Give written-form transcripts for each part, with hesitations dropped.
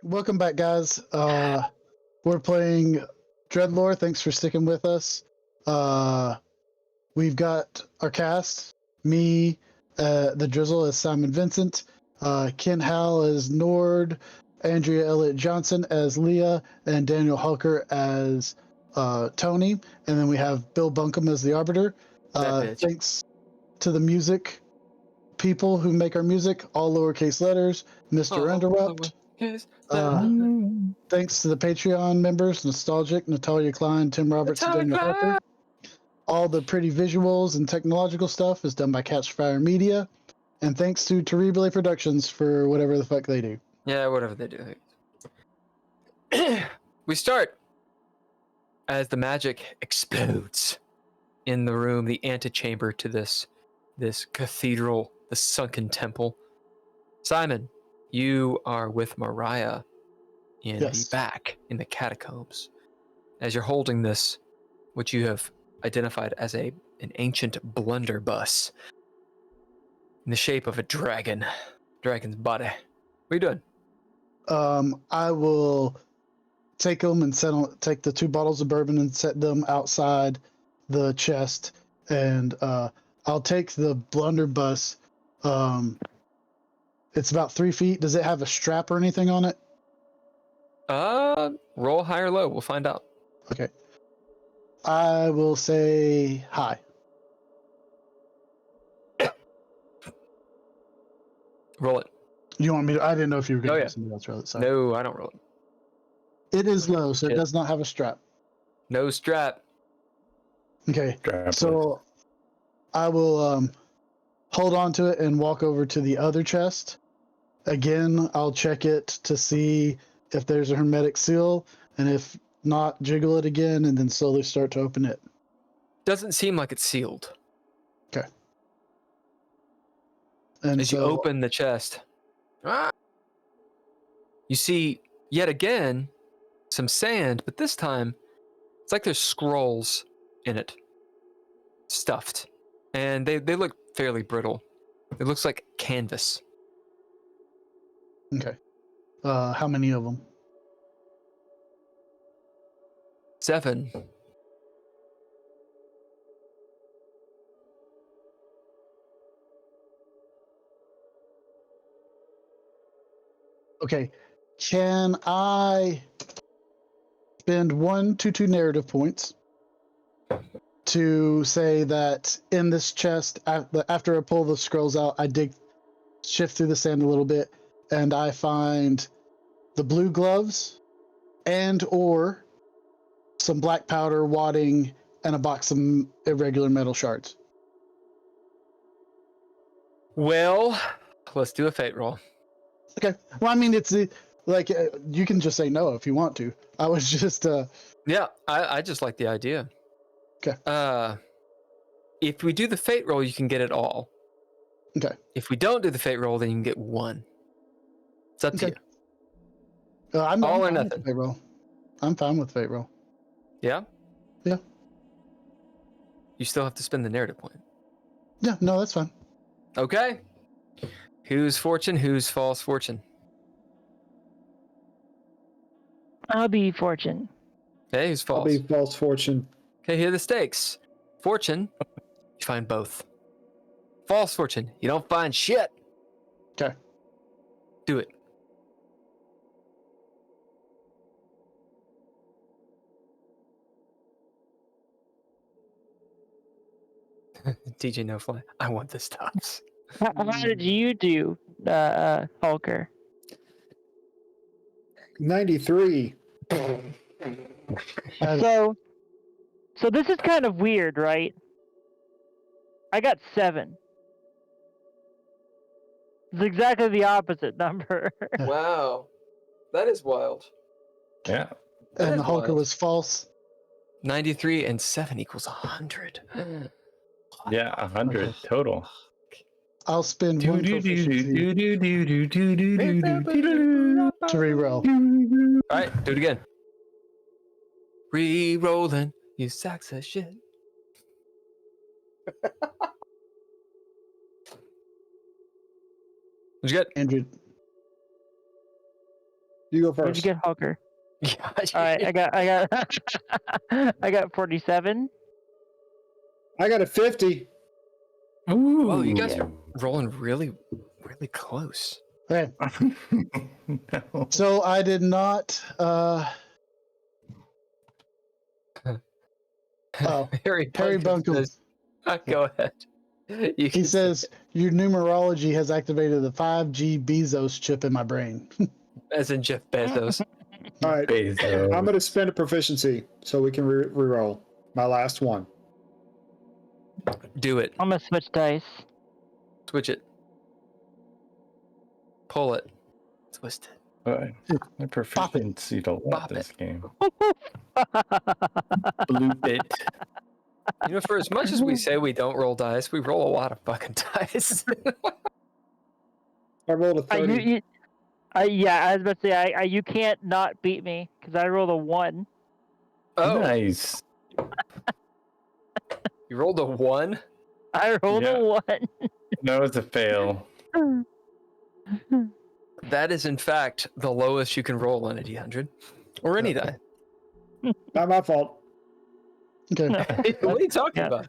Welcome back, guys. We're playing DreadLore. Thanks for sticking with us. We've got our cast. Me, the Drizzle as Simon Vincent. Ken Howl as Nord. Andrea Elliott-Johnson as Leah. And Daniel Hulker as Tony. And then we have Bill Bunkum as the Arbiter. Thanks to the music people who make our music, all lowercase letters. Mr. Interrupt. Thanks to the Patreon members, Nostalgic, Natalia Cline, Tim Roberts, and Daniel Harper. All the pretty visuals and technological stuff is done by Catchfire Media. And thanks to ttrpg Productions for whatever the fuck they do. Yeah, whatever they do. We start as the magic explodes in the room, the antechamber to this cathedral, the sunken temple. Simon, you are with Mariah in the back in the catacombs. As you're holding this, what you have identified as an ancient blunderbuss in the shape of a dragon's body. What are you doing? I will take them and take the 2 bottles of bourbon and set them outside the chest, and I'll take the blunderbuss. It's about 3 feet. Does it have a strap or anything on it? Roll high or low. We'll find out. Okay. I will say hi. Roll it. You want me to? I didn't know if you were going to have somebody else roll it. Sorry. No, I don't roll it. It is low, so it does not have a strap. No strap. Okay. So I will hold on to it and walk over to the other chest. Again, I'll check it to see if there's a hermetic seal, and if not, jiggle it again and then slowly start to open it. Doesn't seem like it's sealed. Okay. And as you open the chest, you see yet again some sand, but this time it's like there's scrolls in it, stuffed, and they look fairly brittle. It looks like canvas. Okay. How many of them? 7. Okay. Can I spend 1 to 2 narrative points to say that in this chest, after I pull the scrolls out, I shift through the sand a little bit, and I find the blue gloves and or some black powder, wadding, and a box of irregular metal shards. Well, let's do a fate roll. Okay. Well, I mean, it's like you can just say no if you want to. I was just Yeah, I just like the idea. Okay. If we do the fate roll, you can get it all. Okay. If we don't do the fate roll, then you can get 1. It's up to you. I'm all or fine nothing. With fate roll. I'm fine with fate roll. Yeah? Yeah. You still have to spend the narrative point. Yeah, no, that's fine. Okay. Who's fortune? Who's false fortune? I'll be fortune. Okay, who's false? I'll be false fortune. Okay, here are the stakes. Fortune, you find both. False fortune, you don't find shit. Okay. Do it. DJ No Fly, I want the stops. How did you do, Hulker? 93. So this is kind of weird, right? I got 7. It's exactly the opposite number. Wow. That is wild. Yeah. And the Hulker was false. 93 and 7 equals 100. Yeah, 100 total. I'll spend 1 proficiency to re-roll. All right, do it again. Re-rolling, you sacks of shit. What'd you get? Andrew. You go What'd first. you get, Hulker? Yeah. All right, I got I got 47. I got a 50. Ooh. Oh, you guys are rolling really, really close. Okay, No. so I did not. Oh, Harry Harry Bunkum. says, go ahead. You He can says say- your numerology has activated the 5G Bezos chip in my brain. as in Jeff Bezos. All right. Bezos. I'm going to spend a proficiency so we can re-roll. My last one. Do it. I'm gonna switch dice. Switch it. Pull it. Twist it. My proficiency to love Bop this game. Bloop it. You know, for as much as we say we don't roll dice, we roll a lot of fucking dice. I rolled a 30. Yeah, I was about to say, you can't not beat me because I rolled a 1. Oh, Nice. you rolled a 1? I rolled Yeah. a 1. That was a fail. That is, in fact, the lowest you can roll on a D100. Or any die. Not my fault. Okay, What are you talking Yeah. about?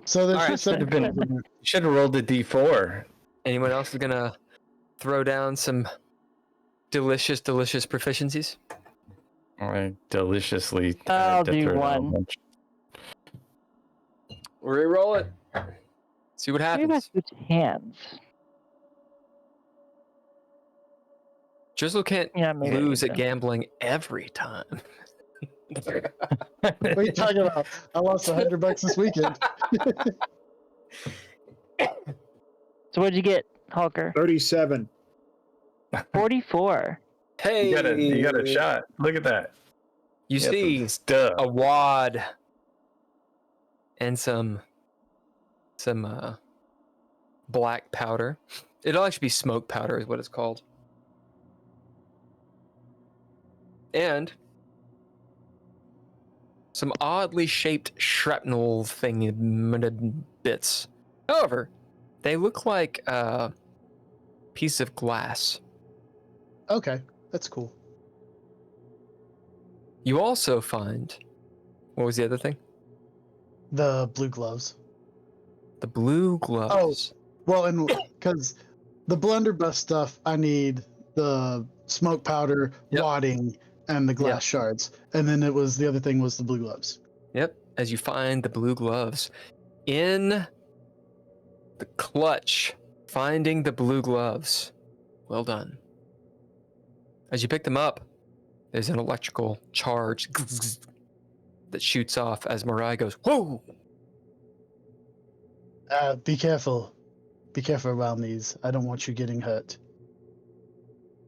so there's All right, just should have been- You should have rolled a d4. Anyone else is going to throw down some delicious, delicious proficiencies? I deliciously. I'll had to do throw down a 1. bunch. Reroll it. See what Maybe I happens. switch hands. Drizzle can't Yeah, maybe I lose need at to. gambling every time. what are you talking about? I lost $100 this weekend. So what'd you get, Hulker? 37. 44. Hey, You got a shot. Look at that. You got see some stuff. a wad and some black powder. It'll actually be smoke powder, is what it's called. And some oddly shaped shrapnel thing bits. However, they look like a piece of glass. Okay, that's cool. You also find, what was the other thing? The blue gloves. The blue gloves. Well, and because the blunderbuss stuff, I need the smoke powder, Yep. wadding, and the glass shards. And then the other thing was the blue gloves. Yep, as you find the blue gloves. In the clutch, finding the blue gloves. Well done. As you pick them up, there's an electrical charge that shoots off as Mirai goes, whoa! Be careful. Be careful around these. I don't want you getting hurt.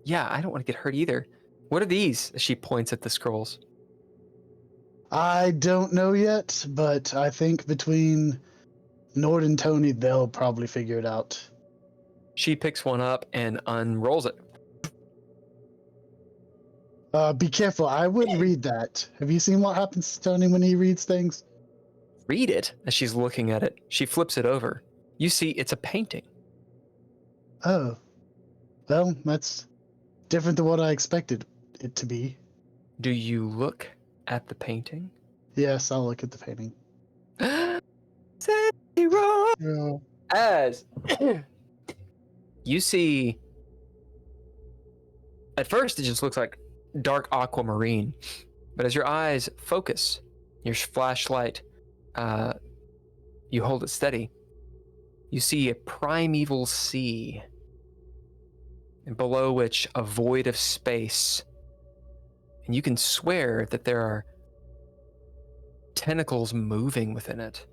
Yeah, I don't want to get hurt either. What are these? She points at the scrolls. I don't know yet, but I think between Nord and Tony, they'll probably figure it out. She picks one up and unrolls it. Be careful. I would read that. Have you seen what happens to Tony when he reads things? Read it as she's looking at it. She flips it over. You see, it's a painting. Oh. Well, that's different than what I expected it to be. Do you look at the painting? Yes, I'll look at the painting. Zero. Yeah. As you see, at first it just looks like dark aquamarine, but as your eyes focus, your flashlight, you hold it steady, you see a primeval sea, and below which a void of space, and you can swear that there are tentacles moving within it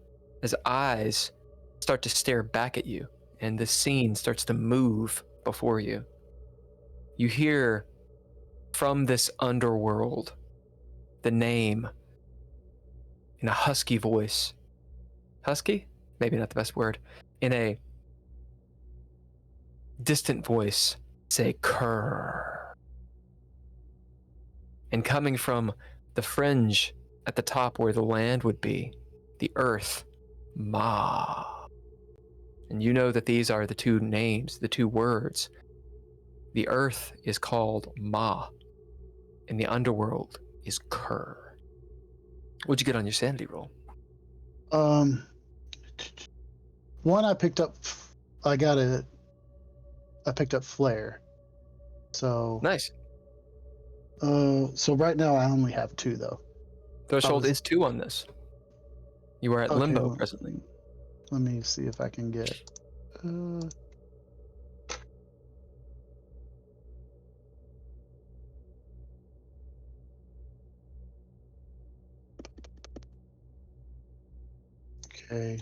as eyes start to stare back at you, and the scene starts to move before you. You hear from this underworld the name in a husky voice. Husky? Maybe not the best word. In a distant voice, say Kerr. And coming from the fringe at the top where the land would be, the earth, Ma. And you know that these are the two names, the two words. The earth is called Ma, in the underworld is Kerr. What'd you get on your sanity roll? One I picked up. I picked up flare. So Nice. So right now I only have 2 though. Threshold is 2 on this. You are at Okay, limbo well, presently. Let me see if I can get. Okay.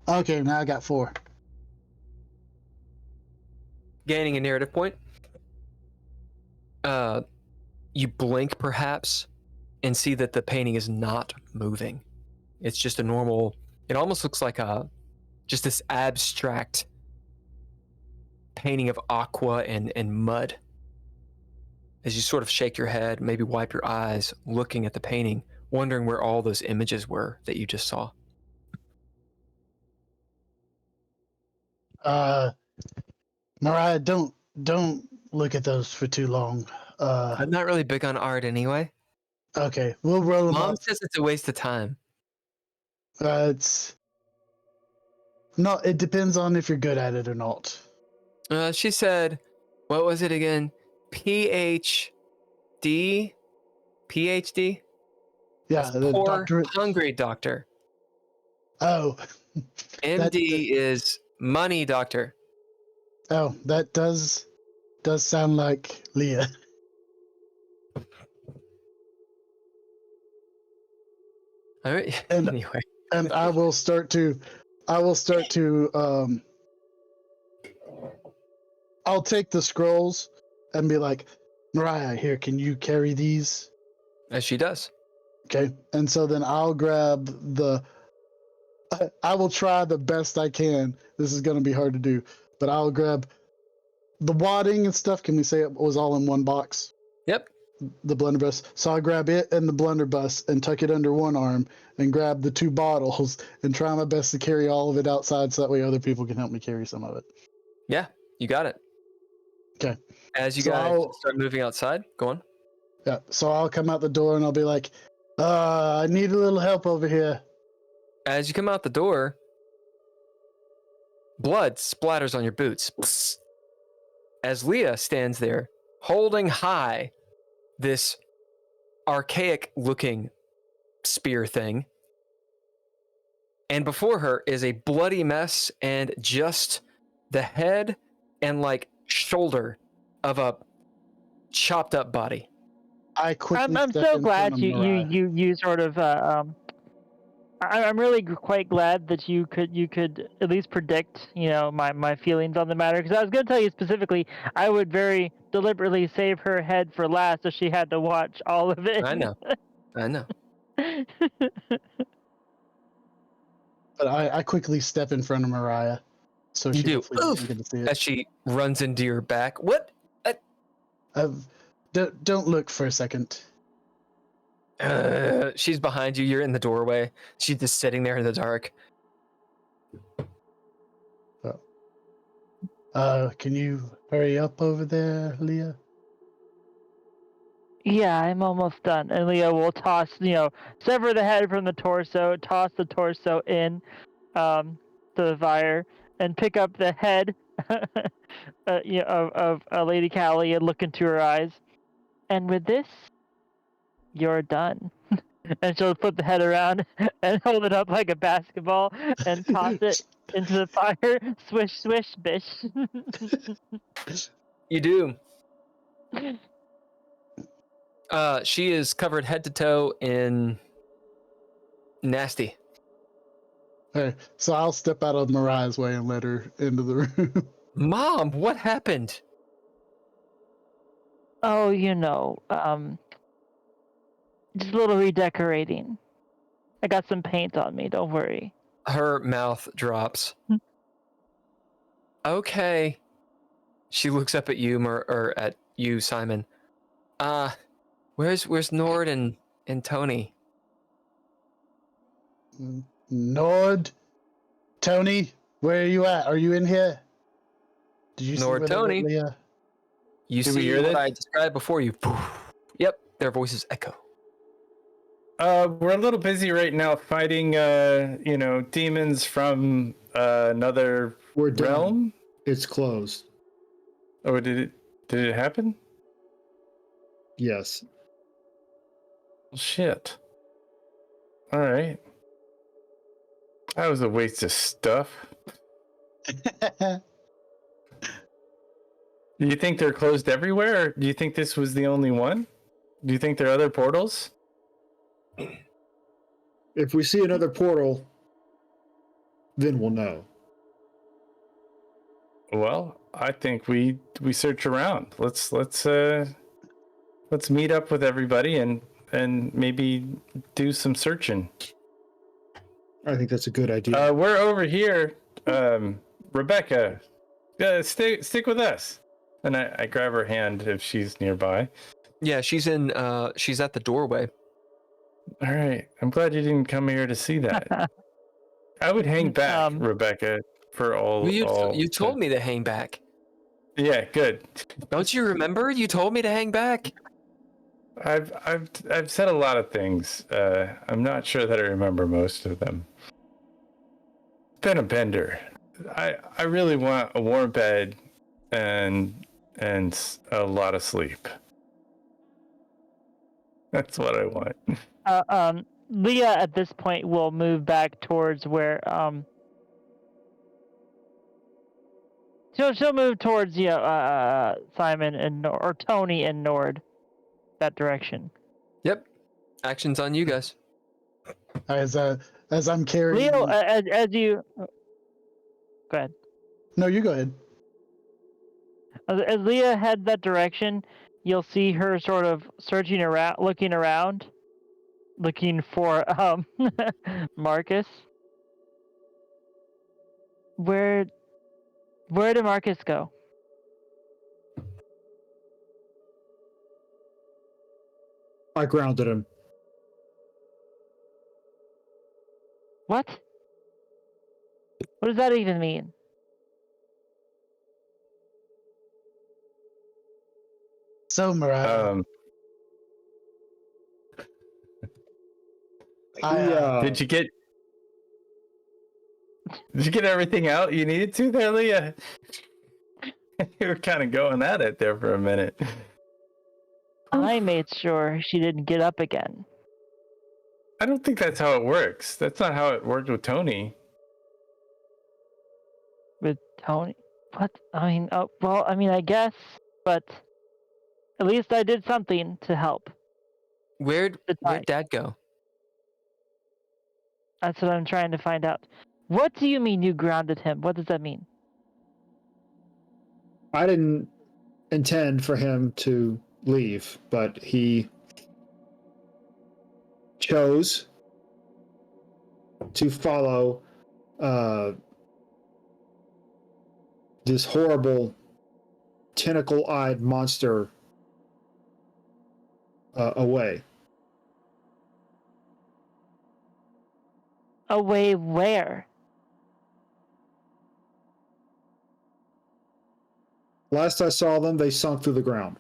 Okay, now I got 4. Gaining a narrative point. You blink perhaps and see that the painting is not moving. It's just a normal, it almost looks like just this abstract painting of aqua and mud. As you sort of shake your head, maybe wipe your eyes, looking at the painting, wondering where all those images were that you just saw. Mariah, don't look at those for too long. I'm not really big on art anyway. Okay, we'll roll them Mom up. says it's a waste of time. It's no. It depends on if you're good at it or not. She said, what was it again? PhD? PhD? Yeah, That's the poor, doctorate. hungry doctor. Oh, MD is money doctor. oh, that does sound like Leah. All right. And- Anyway, And I will start to I'll take the scrolls and be like, Mariah, here, can you carry these? as she does. Okay. And so then I'll grab I will try the best I can. This is going to be hard to do, but I'll grab the wadding and stuff. Can we say it was all in one box? Yep. The blunderbuss. So I grab it and the blunderbuss and tuck it under one arm and grab the 2 bottles and try my best to carry all of it outside so that way other people can help me carry some of it. Yeah, you got it. Okay. As you So guys I'll- start moving outside, go on. Yeah. So I'll come out the door and I'll be like, I need a little help over here. As you come out the door, blood splatters on your boots. Psst. As Leah stands there, holding high this archaic looking spear thing. And before her is a bloody mess and just the head and like shoulder of a chopped up body. I quickly I'm step so in glad front of you Mariah. you sort of I'm really quite glad that you could at least predict, my feelings on the matter, because I was going to tell you specifically I would very deliberately save her head for last if she had to watch all of it. I know. But I quickly step in front of Mariah, so You she do. hopefully doesn't Oof. get to see As it. she runs into your back. What? Don't look for a second. She's behind you. You're in the doorway. She's just sitting there in the dark. Can you hurry up over there, Leah? Yeah, I'm almost done. And Leo will toss, sever the head from the torso, toss the torso in to the fire, and pick up the head of Lady Callie and look into her eyes. And with this, you're done. And she'll flip the head around and hold it up like a basketball and toss it into the fire. Swish, swish, bish. You do. She is covered head to toe in nasty. Okay, so I'll step out of Mariah's way and let her into the room. Mom, what happened? Oh, just a little redecorating. I got some paint on me, don't worry. Her mouth drops. Okay. She looks up at you, or at you, Simon. Where's Nord and Tony? Nord, Tony, where are you at? Are you in here? Did you see Nor where they went, Tony. Leah? You Did we see hear what that? I described before you. Yep, their voices echo. We're a little busy right now fighting, demons from another We're done. realm. It's closed. Or did it happen? Yes. Well, shit. All right. That was a waste of stuff. Do you think they're closed everywhere, or do you think this was the only one? Do you think there are other portals? If we see another portal, then we'll know. Well, I think we search around. Let's meet up with everybody and maybe do some searching. I think that's a good idea. We're over here. Rebecca, stick with us. And I grab her hand if she's nearby. Yeah, she's at the doorway. All right. I'm glad you didn't come here to see that. I would hang back, Rebecca, for all. Well, you told me to hang back. Yeah, good. Don't you remember? You told me to hang back. I've said a lot of things. I'm not sure that I remember most of them. It's been a bender. I really want a warm bed and a lot of sleep. That's what I want. Leah at this point will move back towards where she'll move towards Simon and or Tony and Nord, that direction. Yep. Action's on you guys. As I'm carrying. Leo, as you go ahead. No, you go ahead. As Leah heads that direction, you'll see her sort of searching around, looking for Marcus. Where did Marcus go? I grounded him. What? What does that even mean? So, Mariah. Did you get everything out you needed to there, Leah? You were kind of going at it there for a minute. I made sure she didn't get up again. I don't think that's how it works. That's not how it worked with Tony. With Tony? What? I mean, I guess, but at least I did something to help. Where'd Dad go? That's what I'm trying to find out. What do you mean you grounded him? What does that mean? I didn't intend for him to leave, but he chose to follow this horrible tentacle-eyed monster away. Away where? Last I saw them, they sunk through the ground.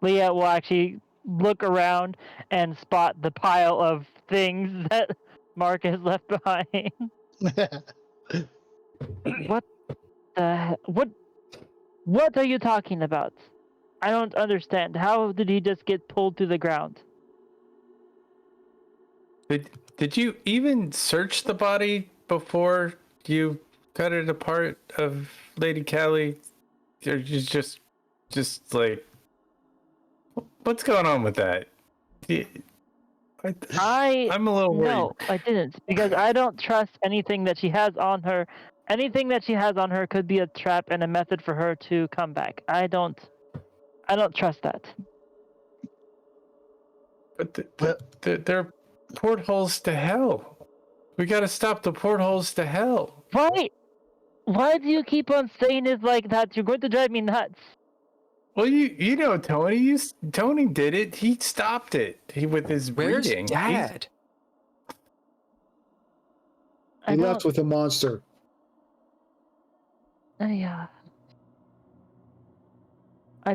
Leah will actually look around and spot the pile of things that Marcus left behind. What the what are you talking about? I don't understand. How did he just get pulled to the ground? Did you even search the body before you cut it apart of Lady Callie? Or you just like, what's going on with that? I'm a little worried. No, I didn't, because I don't trust anything that she has on her. Anything that she has on her could be a trap and a method for her to come back. I don't trust that. But they're portholes to hell. We gotta stop the portholes to hell. Why do you keep on saying it like that? You're going to drive me nuts. Well, you know Tony. Tony did it. He stopped it. With his Where's breathing. Dad? He left with a monster. I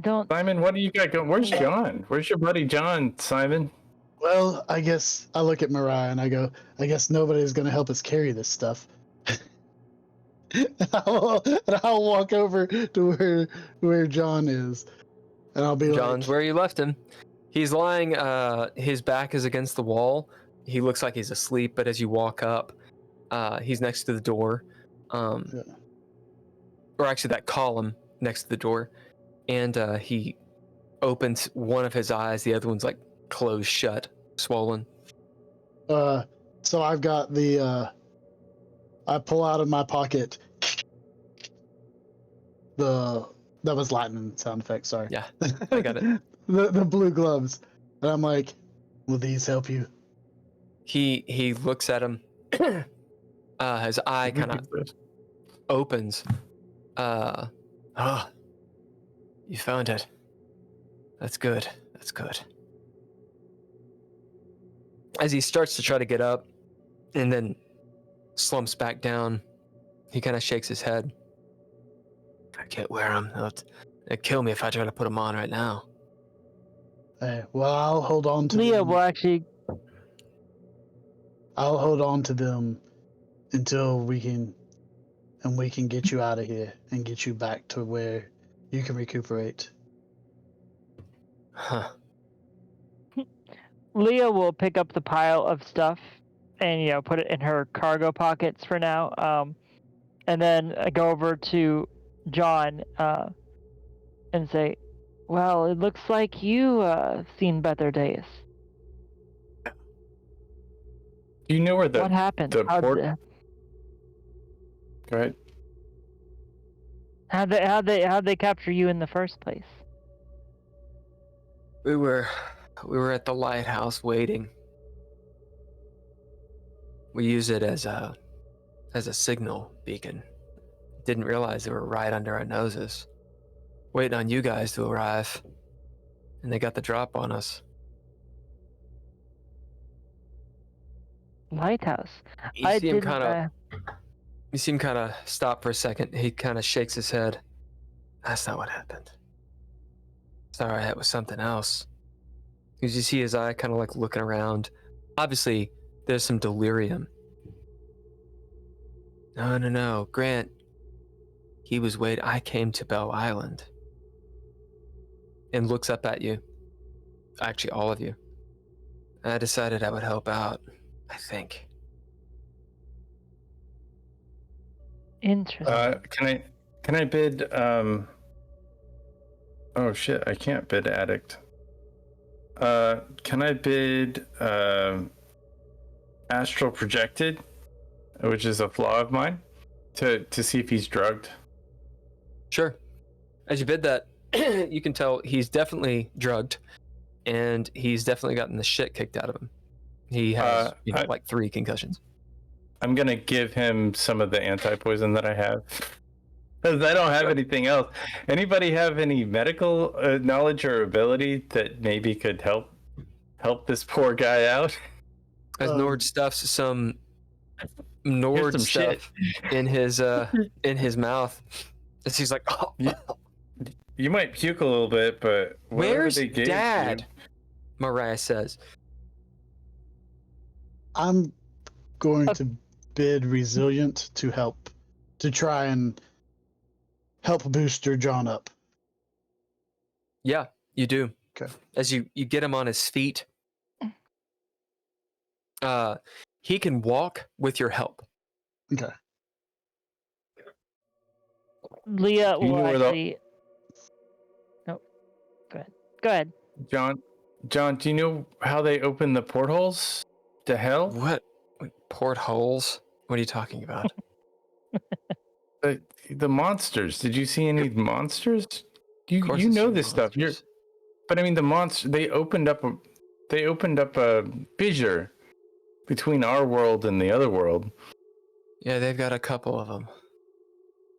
don't. Simon, what do you got going? Where's John? Where's your buddy John, Simon? Well, I guess I look at Mariah and I go, I guess nobody's going to help us carry this stuff. and I'll walk over to where John is. And I'll be John's like, where you left him. He's lying, his back is against the wall. He looks like he's asleep, but as you walk up, he's next to the door. Or actually that column next to the door. And he opens one of his eyes, the other one's like closed shut, swollen. so I've got I pull out of my pocket that was lightning sound effect, sorry. Yeah, I got it. the blue gloves. And I'm like, will these help you? He looks at him. His eye kind of opens. You found it. That's good. That's good. As he starts to try to get up and then slumps back down, he kind of shakes his head. I can't wear them. It'd kill me if I try to put them on right now. Hey, well, I'll hold on to Leah them. will actually. I'll hold on to them until we can get you out of here and get you back to where you can recuperate. Huh. Leah will pick up the pile of stuff and put it in her cargo pockets for now. And then go over to John and say, "Well, it looks like you seen better days. Do you know where What happened? the port? Go ahead. How'd they capture you in the first place? We were at the lighthouse waiting. We use it as a signal beacon. Didn't realize they were right under our noses, waiting on you guys to arrive, and they got the drop on us. Lighthouse. You see him kind of stop for a second. He kind of shakes his head. That's not what happened. Sorry, it was something else. Because you see his eye kind of like looking around. Obviously, there's some delirium. No. Grant, he was waiting. I came to Bell Island. And looks up at you. Actually, all of you. I decided I would help out, I think. Interesting. Can I bid? Oh shit! I can't bid addict. Can I bid astral projected, which is a flaw of mine, to see if he's drugged? Sure. As you bid that, you can tell he's definitely drugged, and he's definitely gotten the shit kicked out of him. He has, like 3 concussions. I'm gonna give him some of the anti-poison that I have, because I don't have anything else. Anybody have any medical knowledge or ability that maybe could help this poor guy out? As Nord stuffs some Nord stuff in his mouth, as he's like, oh. You might puke a little bit, but where's Dad? Mariah says. I'm going to bid resilient to try and help booster John up. Yeah, you do. Okay. As you get him on his feet, he can walk with your help. Okay. Leah will actually. No, go ahead. John, do you know how they open the portholes to hell? What? Portholes? What are you talking about? The monsters. Did you see any monsters? You know this stuff. But I mean, the monster. They opened up a fissure between our world and the other world. Yeah, they've got a couple of them.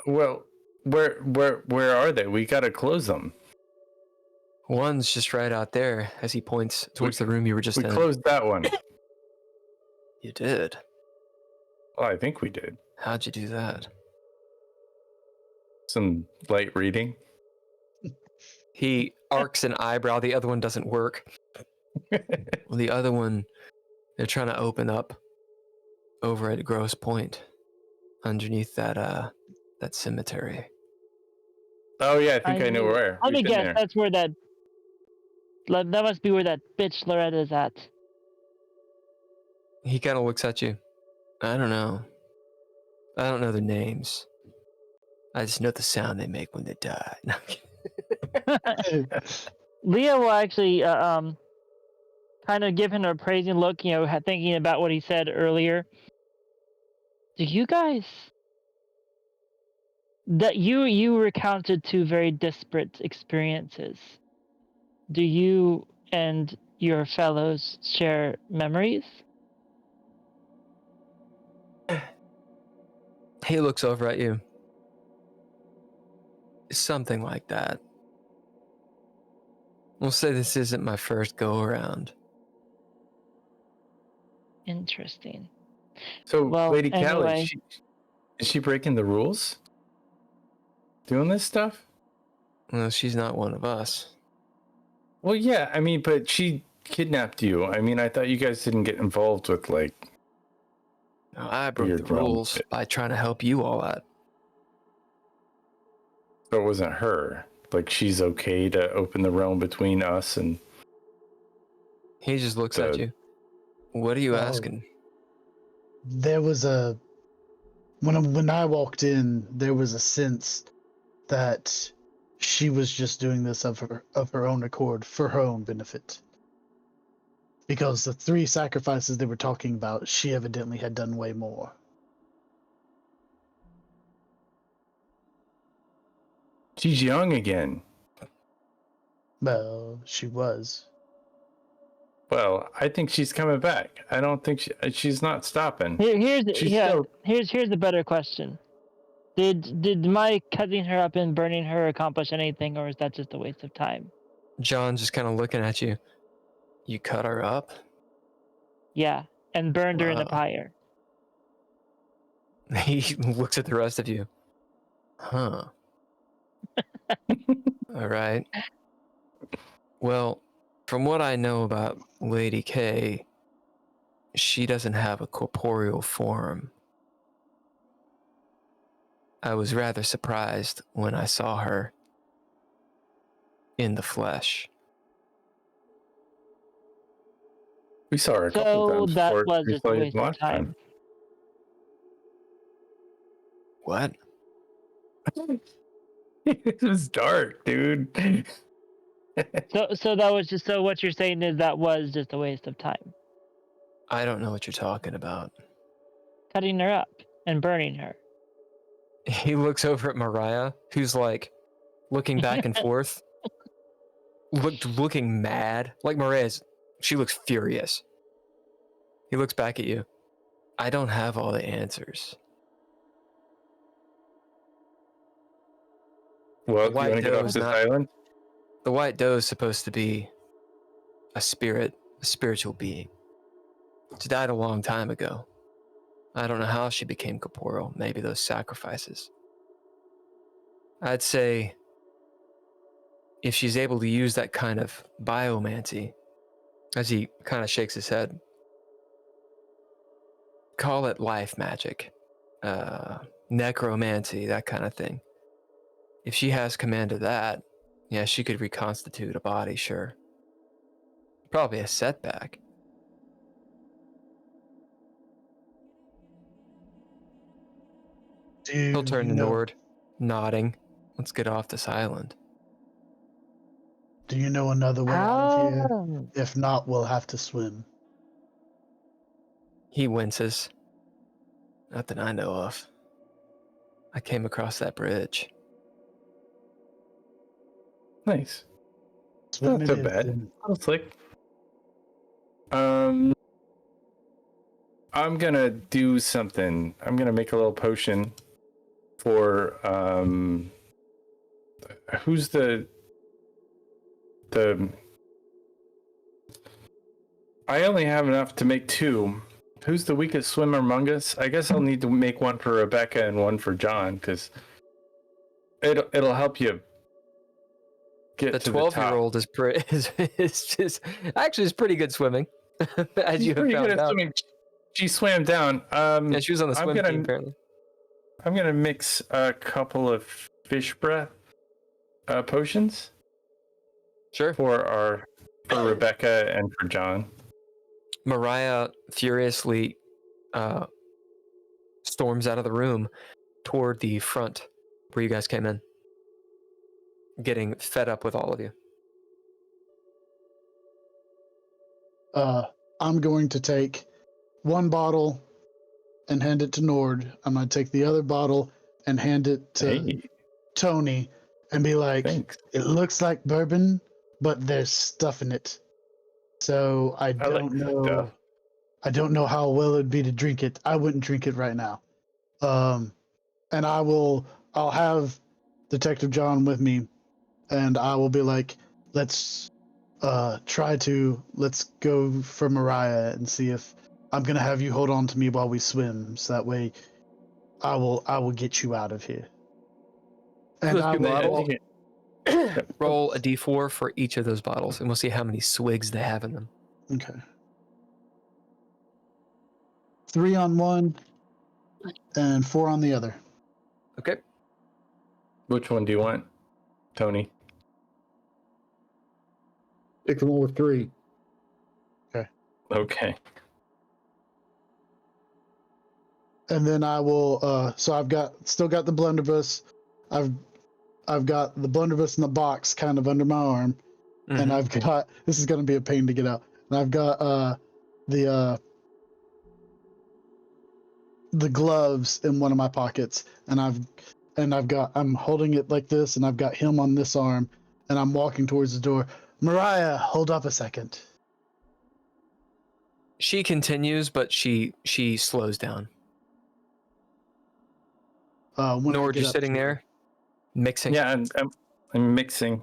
Well, where are they? We gotta close them. One's just right out there, as he points towards the room you were just in. We closed that one. You did? Well, I think we did. How'd you do that? Some light reading. He arcs an eyebrow. The other one doesn't work. Well, the other one, they're trying to open up over at Grosse Point, underneath that cemetery. Oh yeah, I think I know where. Let me We've been guess. there. That's where that must be where that bitch Loretta's at. He kind of looks at you. I don't know. I don't know their names. I just know the sound they make when they die. No, I'm kidding. Leah will actually kind of give him an appraising look, thinking about what he said earlier. Do you guys that you recounted two very disparate experiences? Do you and your fellows share memories? He looks over at you. Something like that. We'll say this isn't my first go around. Interesting. So, Well, Lady Callie, anyway. is she breaking the rules? Doing this stuff? Well, she's not one of us. Well, yeah, I mean, but she kidnapped you. I mean, I thought you guys didn't get involved with, like... No, I broke Weird the rules shit. by trying to help you all out. So it wasn't her. Like, she's okay to open the realm between us and... He just looks at you. What are you asking? There was when I walked in, there was a sense that she was just doing this of her own accord for her own benefit. Because the 3 sacrifices they were talking about, she evidently had done way more. She's young again. Well, she was. Well, I think she's coming back. I don't think she's not stopping. Here's still- the better question. Did my cutting her up and burning her accomplish anything, or is that just a waste of time? John's just kind of looking at you. You cut her up? Yeah, and burned her in the Wow. pyre. He looks at the rest of you. Huh. All right. Well, from what I know about Lady K, she doesn't have a corporeal form. I was rather surprised when I saw her in the flesh. We saw her a couple So times that before was we just a played waste of last time. What? It was dark, dude. So that was just what you're saying is that was just a waste of time. I don't know what you're talking about. Cutting her up and burning her. He looks over at Mariah, who's like looking back and forth, looking mad. Like Mariah's, she looks furious. He looks back at you. I don't have all the answers. Well, do you White want to get doe off is this not- island? The white doe is supposed to be a spirit, a spiritual being. She died a long time ago. I don't know how she became corporeal. Maybe those sacrifices. I'd say if she's able to use that kind of biomancy, as he kind of shakes his head, call it life magic, necromancy, that kind of thing. If she has command of that, yeah, she could reconstitute a body, sure. Probably a setback. He'll turn to Nord, nodding. Let's get off this island. Do you know another way out of here? Oh. If not, we'll have to swim. He winces. Not that I know of. I came across that bridge. Nice. Swim Not it so is, bad. then. Little slick. I'm gonna do something. I'm gonna make a little potion for who's the I only have enough to make 2. Who's the weakest swimmer among us? I guess I'll need to make one for Rebecca and one for John, because it'll help you get The to the top. 12-year-old is just actually is pretty good swimming, as She's you have pretty found good at out. swimming. She swam down. Yeah, she was on the I'm swim gonna- team apparently. I'm gonna mix a couple of fish breath potions Sure. for Rebecca and for John. Mariah furiously storms out of the room toward the front where you guys came in, getting fed up with all of you. I'm going to take one bottle and hand it to Nord. I'm going to take the other bottle and hand it to Hey, Tony and be like, thanks. it looks like bourbon, but there's stuff in it. So I don't know. stuff. I don't know how well it'd be to drink it. I wouldn't drink it right now. And I'll have Detective John with me, and I will be like, let's go for Mariah and see if I'm gonna have you hold on to me while we swim, so that way I will get you out of here. And Let's I do that. will, Roll a d4 for each of those bottles, and we'll see how many swigs they have in them. okay. 3 on one and 4 on the other. Okay. Which one do you want, Tony? Pick the one with 3. Okay. And then I will. So I've still got the blunderbuss. I've got the blunderbuss in the box, kind of under my arm, and I've got. This is going to be a pain to get out. And I've got the gloves in one of my pockets, and I'm holding it like this, and I've got him on this arm, and I'm walking towards the door. Mariah, hold up a second. She continues, but she slows down. When I Nord, get you're up sitting to- there, mixing. Yeah, I'm mixing.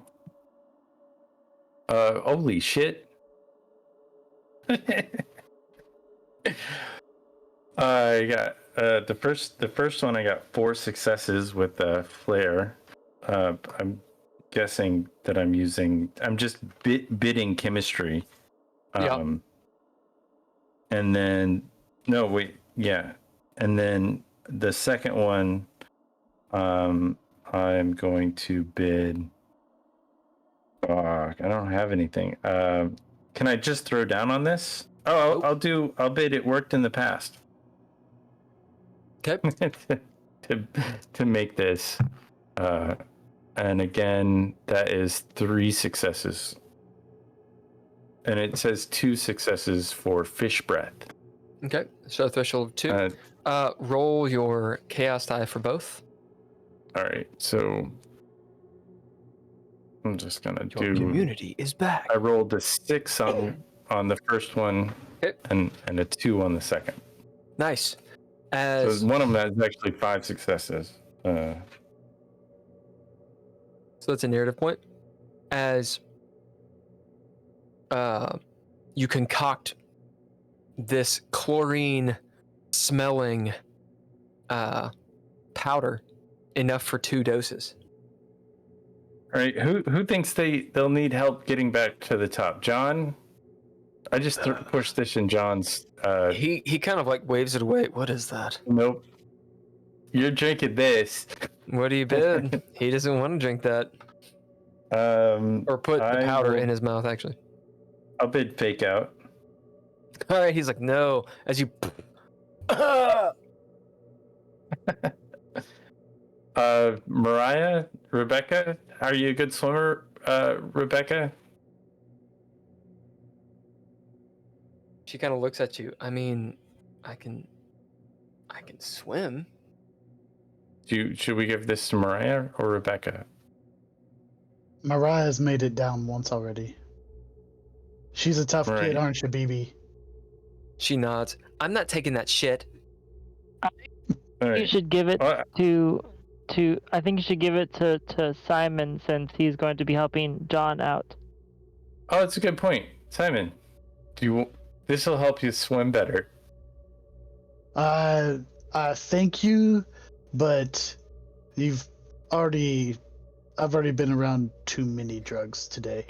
Holy shit. I got the first one. I got 4 successes with flare. I'm guessing that I'm just bidding chemistry. Yeah. And then no wait, yeah. And then the second one, I'm going to bid. I don't have anything. Can I just throw down on this? Oh, I'll bid it worked in the past. Okay. to make this. And again, that is 3 successes. And it says 2 successes for fish breath. Okay. So threshold of 2. Roll your chaos die for both. All right, so I'm just gonna Your do. immunity is back. I rolled a 6 on the first one, Okay. and a 2 on the second. Nice. So As one of them has actually 5 successes. so that's a narrative point. As you concoct this chlorine smelling powder enough for 2 doses. All right, who thinks they'll need help getting back to the top? John? I just pushed this in John's. He kind of like waves it away. What is that? Nope. You're drinking this. What do you bid? He doesn't want to drink that. Or put the I powder will- in his mouth, actually. I'll bid fake out. All right, he's like, no. As you... Mariah, Rebecca, are you a good swimmer, Rebecca? She kind of looks at you. I mean, I can swim. Should we give this to Mariah or Rebecca? Mariah's made it down once already. She's a tough Right. kid, aren't you, BB? She nods. I'm not taking that shit. All You right. should give it Well, to I think you should give it to Simon, since he's going to be helping John out. oh, that's a good point, Simon. This will help you swim better. Thank you, but you've I've already been around too many drugs today.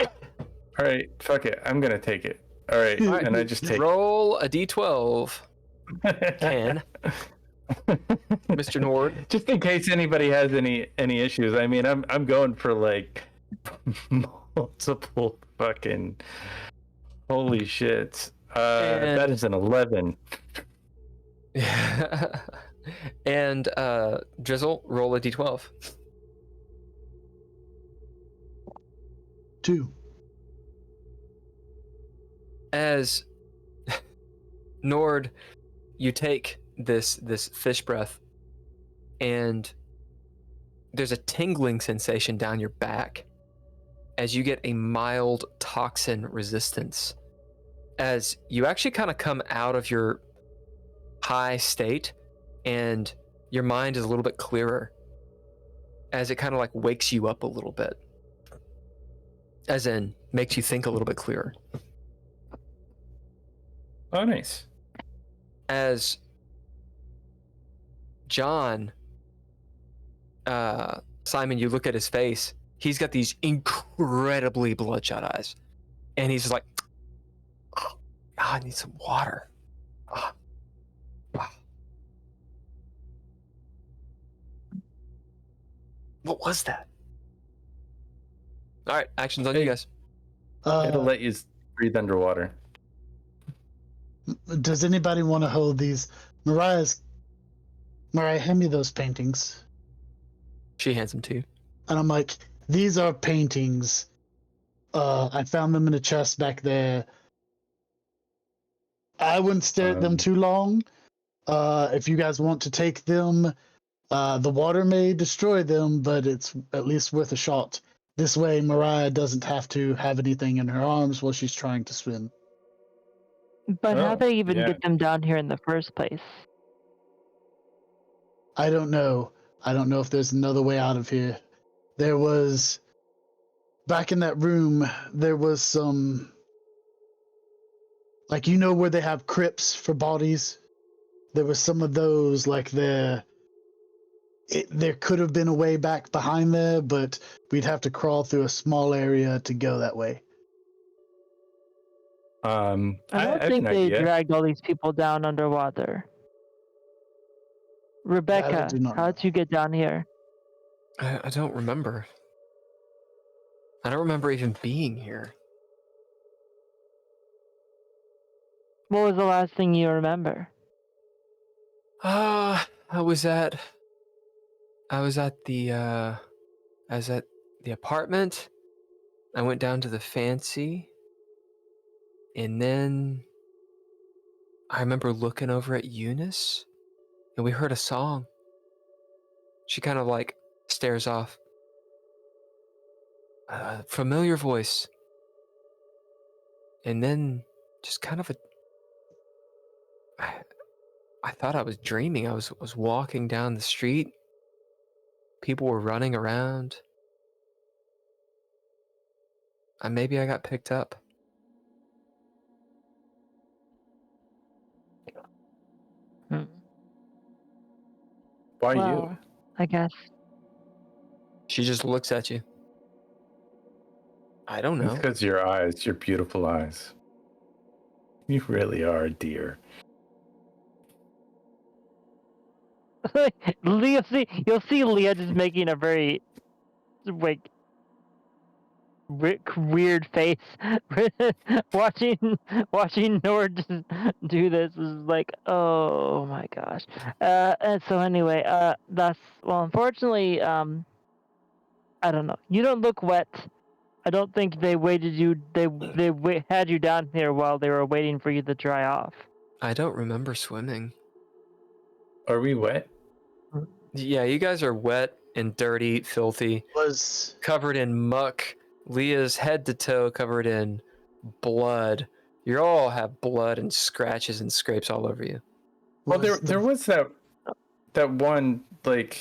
All right, fuck it. I'm gonna take it. All right, and I just take Roll a d12. Can. Mr. Nord. Just in case anybody has any issues. I mean, I'm going for like multiple fucking holy shit. That is an 11. And Drizzle, roll a d12. 2. As Nord, you take this fish breath, and there's a tingling sensation down your back as you get a mild toxin resistance. As you actually kind of come out of your high state, and your mind is a little bit clearer, as it kind of like wakes you up a little bit, as in makes you think a little bit clearer. Oh, nice. As John, Simon, you look at his face, he's got these incredibly bloodshot eyes, and he's just like, oh, I need some water. Oh, wow. What was that? All right, actions on you guys. It'll let you breathe underwater. Does anybody want to hold these? Mariah, hand me those paintings. She hands them to you. And I'm like, these are paintings. I found them in a chest back there. I wouldn't stare at them too long. If you guys want to take them, the water may destroy them, but it's at least worth a shot. This way, Mariah doesn't have to have anything in her arms while she's trying to swim. But how they even yeah. get them down here in the first place? I don't know. I don't know if there's another way out of here. There was... Back in that room, there was some... Like, you know where they have crypts for bodies? There was some of those, like, there could have been a way back behind there, but we'd have to crawl through a small area to go that way. I don't have think an they idea. dragged all these people down underwater. Rebecca, do not how'd know. you get down here? I don't remember. I don't remember even being here. What was the last thing you remember? I was at the apartment. I went down to the fancy, and then I remember looking over at Eunice, and we heard a song. She kind of like stares off. Familiar voice, and then just kind of I thought I was dreaming. I was walking down the street. People were running around. And maybe I got picked up. Why Well, you? I guess. She just looks at you. I don't know. Because your eyes, your beautiful eyes. You really are a dear. You'll see Leah just making a very like weird face watching Nord just do this is like, oh my gosh. And so anyway, unfortunately, I don't know. You don't look wet. I don't think they waited you. They had you down here while they were waiting for you to dry off. I don't remember swimming. Are we wet? Yeah, you guys are wet and dirty, filthy, covered in muck. Leah's head to toe covered in blood. You all have blood and scratches and scrapes all over you. Well, there was that one like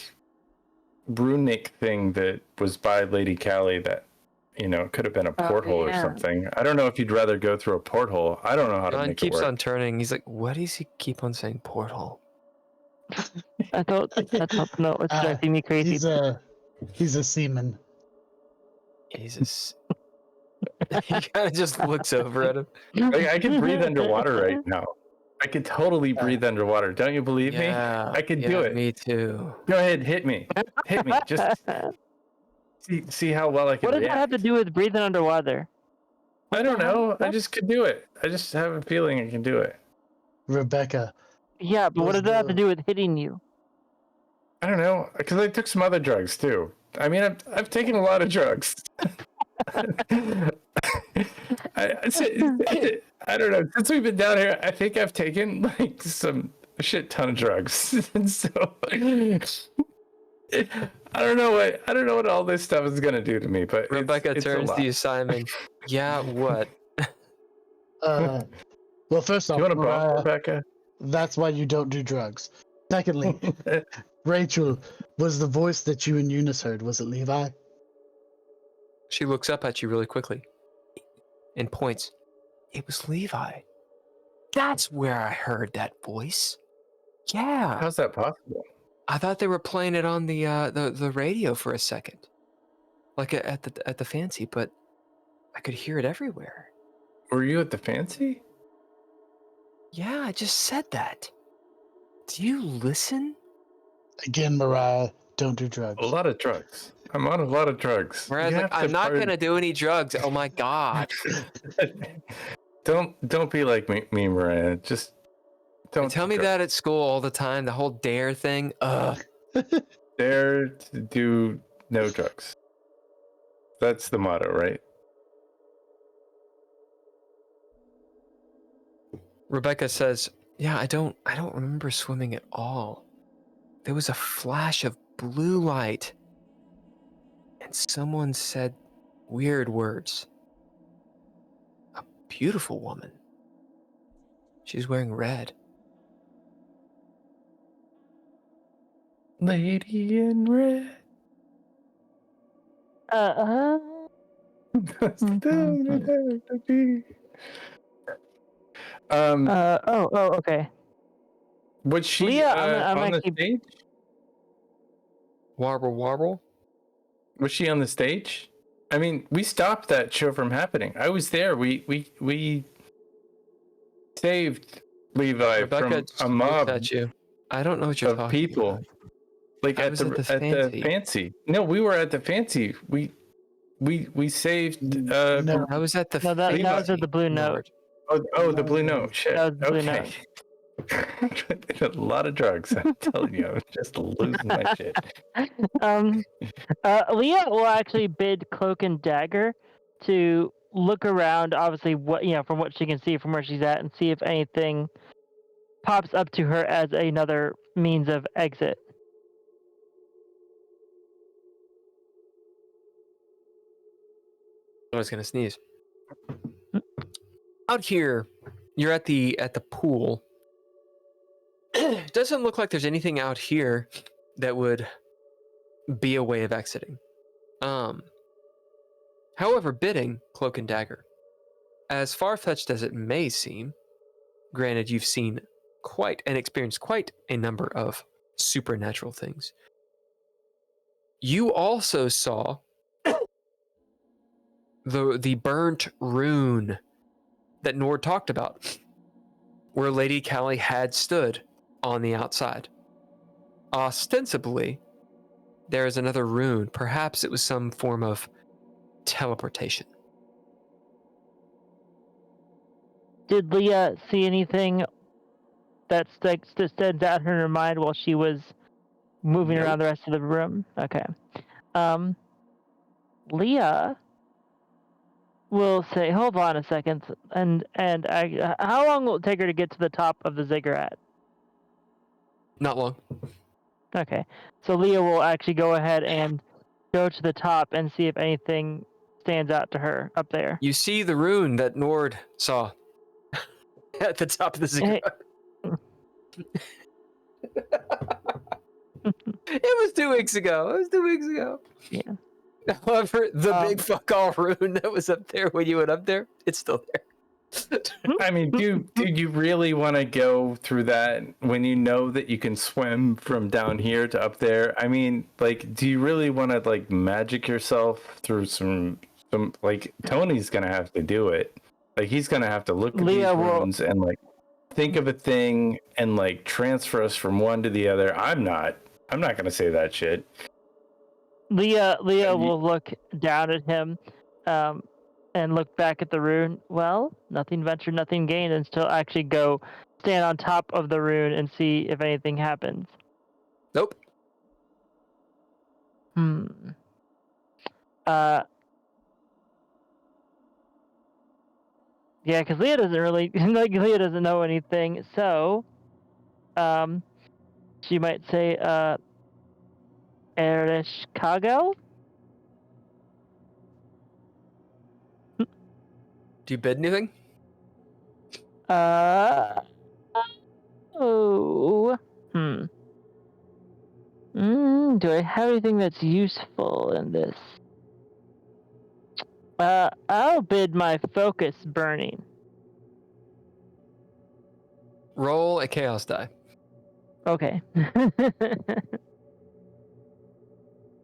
runic thing that was by Lady Callie that, you know, could have been a porthole or something. I don't know if you'd rather go through a porthole. I don't know how to John make it keeps work. on turning. He's like, "What does he keep on saying? Porthole?" I thought no, it's driving me crazy. He's a seaman. Jesus. He kind of just looks over at him. I can breathe underwater right now. I can totally breathe underwater. Don't you believe me? I can do it. Me too. Go ahead, hit me. Hit me. Just see how well I can What does that react. have to do with breathing underwater? I don't know. I just could do it. I just have a feeling I can do it. Rebecca. Yeah, but what does that have to do with hitting you? I don't know, because I took some other drugs too. I mean, I've taken a lot of drugs. I don't know. Since we've been down here, I think I've taken like a shit ton of drugs, and so I don't know what all this stuff is gonna do to me. But Rebecca it's turns to you, Simon. Yeah, what? Well, first off, You want to Mariah, bump, Rebecca? that's why you don't do drugs. Secondly, Rachel, was the voice that you and Eunice heard, was it Levi? She looks up at you really quickly and points. It was Levi. That's where I heard that voice. Yeah. How's that possible? I thought they were playing it on the radio for a second, like at the fancy, but I could hear it everywhere. Were you at the fancy? Yeah, I just said that. Do you listen? Again, Mariah, don't do drugs. A lot of drugs. I'm on a lot of drugs. Whereas, You like, have to I'm not pardon- gonna do any drugs. Oh my god! Don't be like me, Mariah. Just They don't tell me that at school all the time. The whole dare thing. Ugh. Dare to do no drugs. That's the motto, right? Rebecca says, "Yeah, I don't remember swimming at all. There was a flash of blue light, and someone said weird words. A beautiful woman. She's wearing red." Lady in red. Okay. Was she Leah, I'm on the actually- stage? Warble, warble. Was she on the stage? I mean, we stopped that show from happening. I was there. We saved Levi Rebecca just from a looked mob at you. I don't know what you're of talking people. about. Like I at was the at the fancy. No, we were at the fancy. We saved. No. I was at the. No, that was fancy, at the Blue Note. Lord. Oh, the blue note. Shit. That was the Blue Okay. A lot of drugs. I'm telling you, I was just losing my shit. Leah will actually bid Cloak and Dagger to look around, obviously, from what she can see from where she's at, and see if anything pops up to her as another means of exit. I was gonna sneeze. Out here, you're at the pool. It doesn't look like there's anything out here that would be a way of exiting. However, bidding Cloak and Dagger, as far-fetched as it may seem, granted you've seen quite and experienced quite a number of supernatural things. You also saw the burnt rune that Nord talked about, where Lady Callie had stood on the outside. Ostensibly, there is another rune. Perhaps it was some form of teleportation. Did Leah see anything that stands out in her mind while she was moving Nope. around the rest of the room? Okay. Leah will say, "Hold on a second," and how long will it take her to get to the top of the ziggurat? Not long. Okay, so Leah will actually go ahead and go to the top and see if anything stands out to her up there. You see the rune that Nord saw at the top of the ziggurat. It was 2 weeks ago. Yeah. However, the big fuck all rune that was up there when you went up there, it's still there. I mean, do you really want to go through that when you know that you can swim from down here to up there? I mean, like, do you really want to like magic yourself through some like Tony's gonna have to do it. Like he's gonna have to look at these runes and like think of a thing and like transfer us from one to the other. I'm not gonna say that shit. Leah will look down at him, and look back at the rune. Well, nothing ventured, nothing gained, and still actually go stand on top of the rune and see if anything happens. Nope. Yeah, because Leah doesn't really Leah doesn't know anything, so she might say Erish Kagel? Do you bid anything? Do I have anything that's useful in this? I'll bid my focus burning. Roll a chaos die. Okay.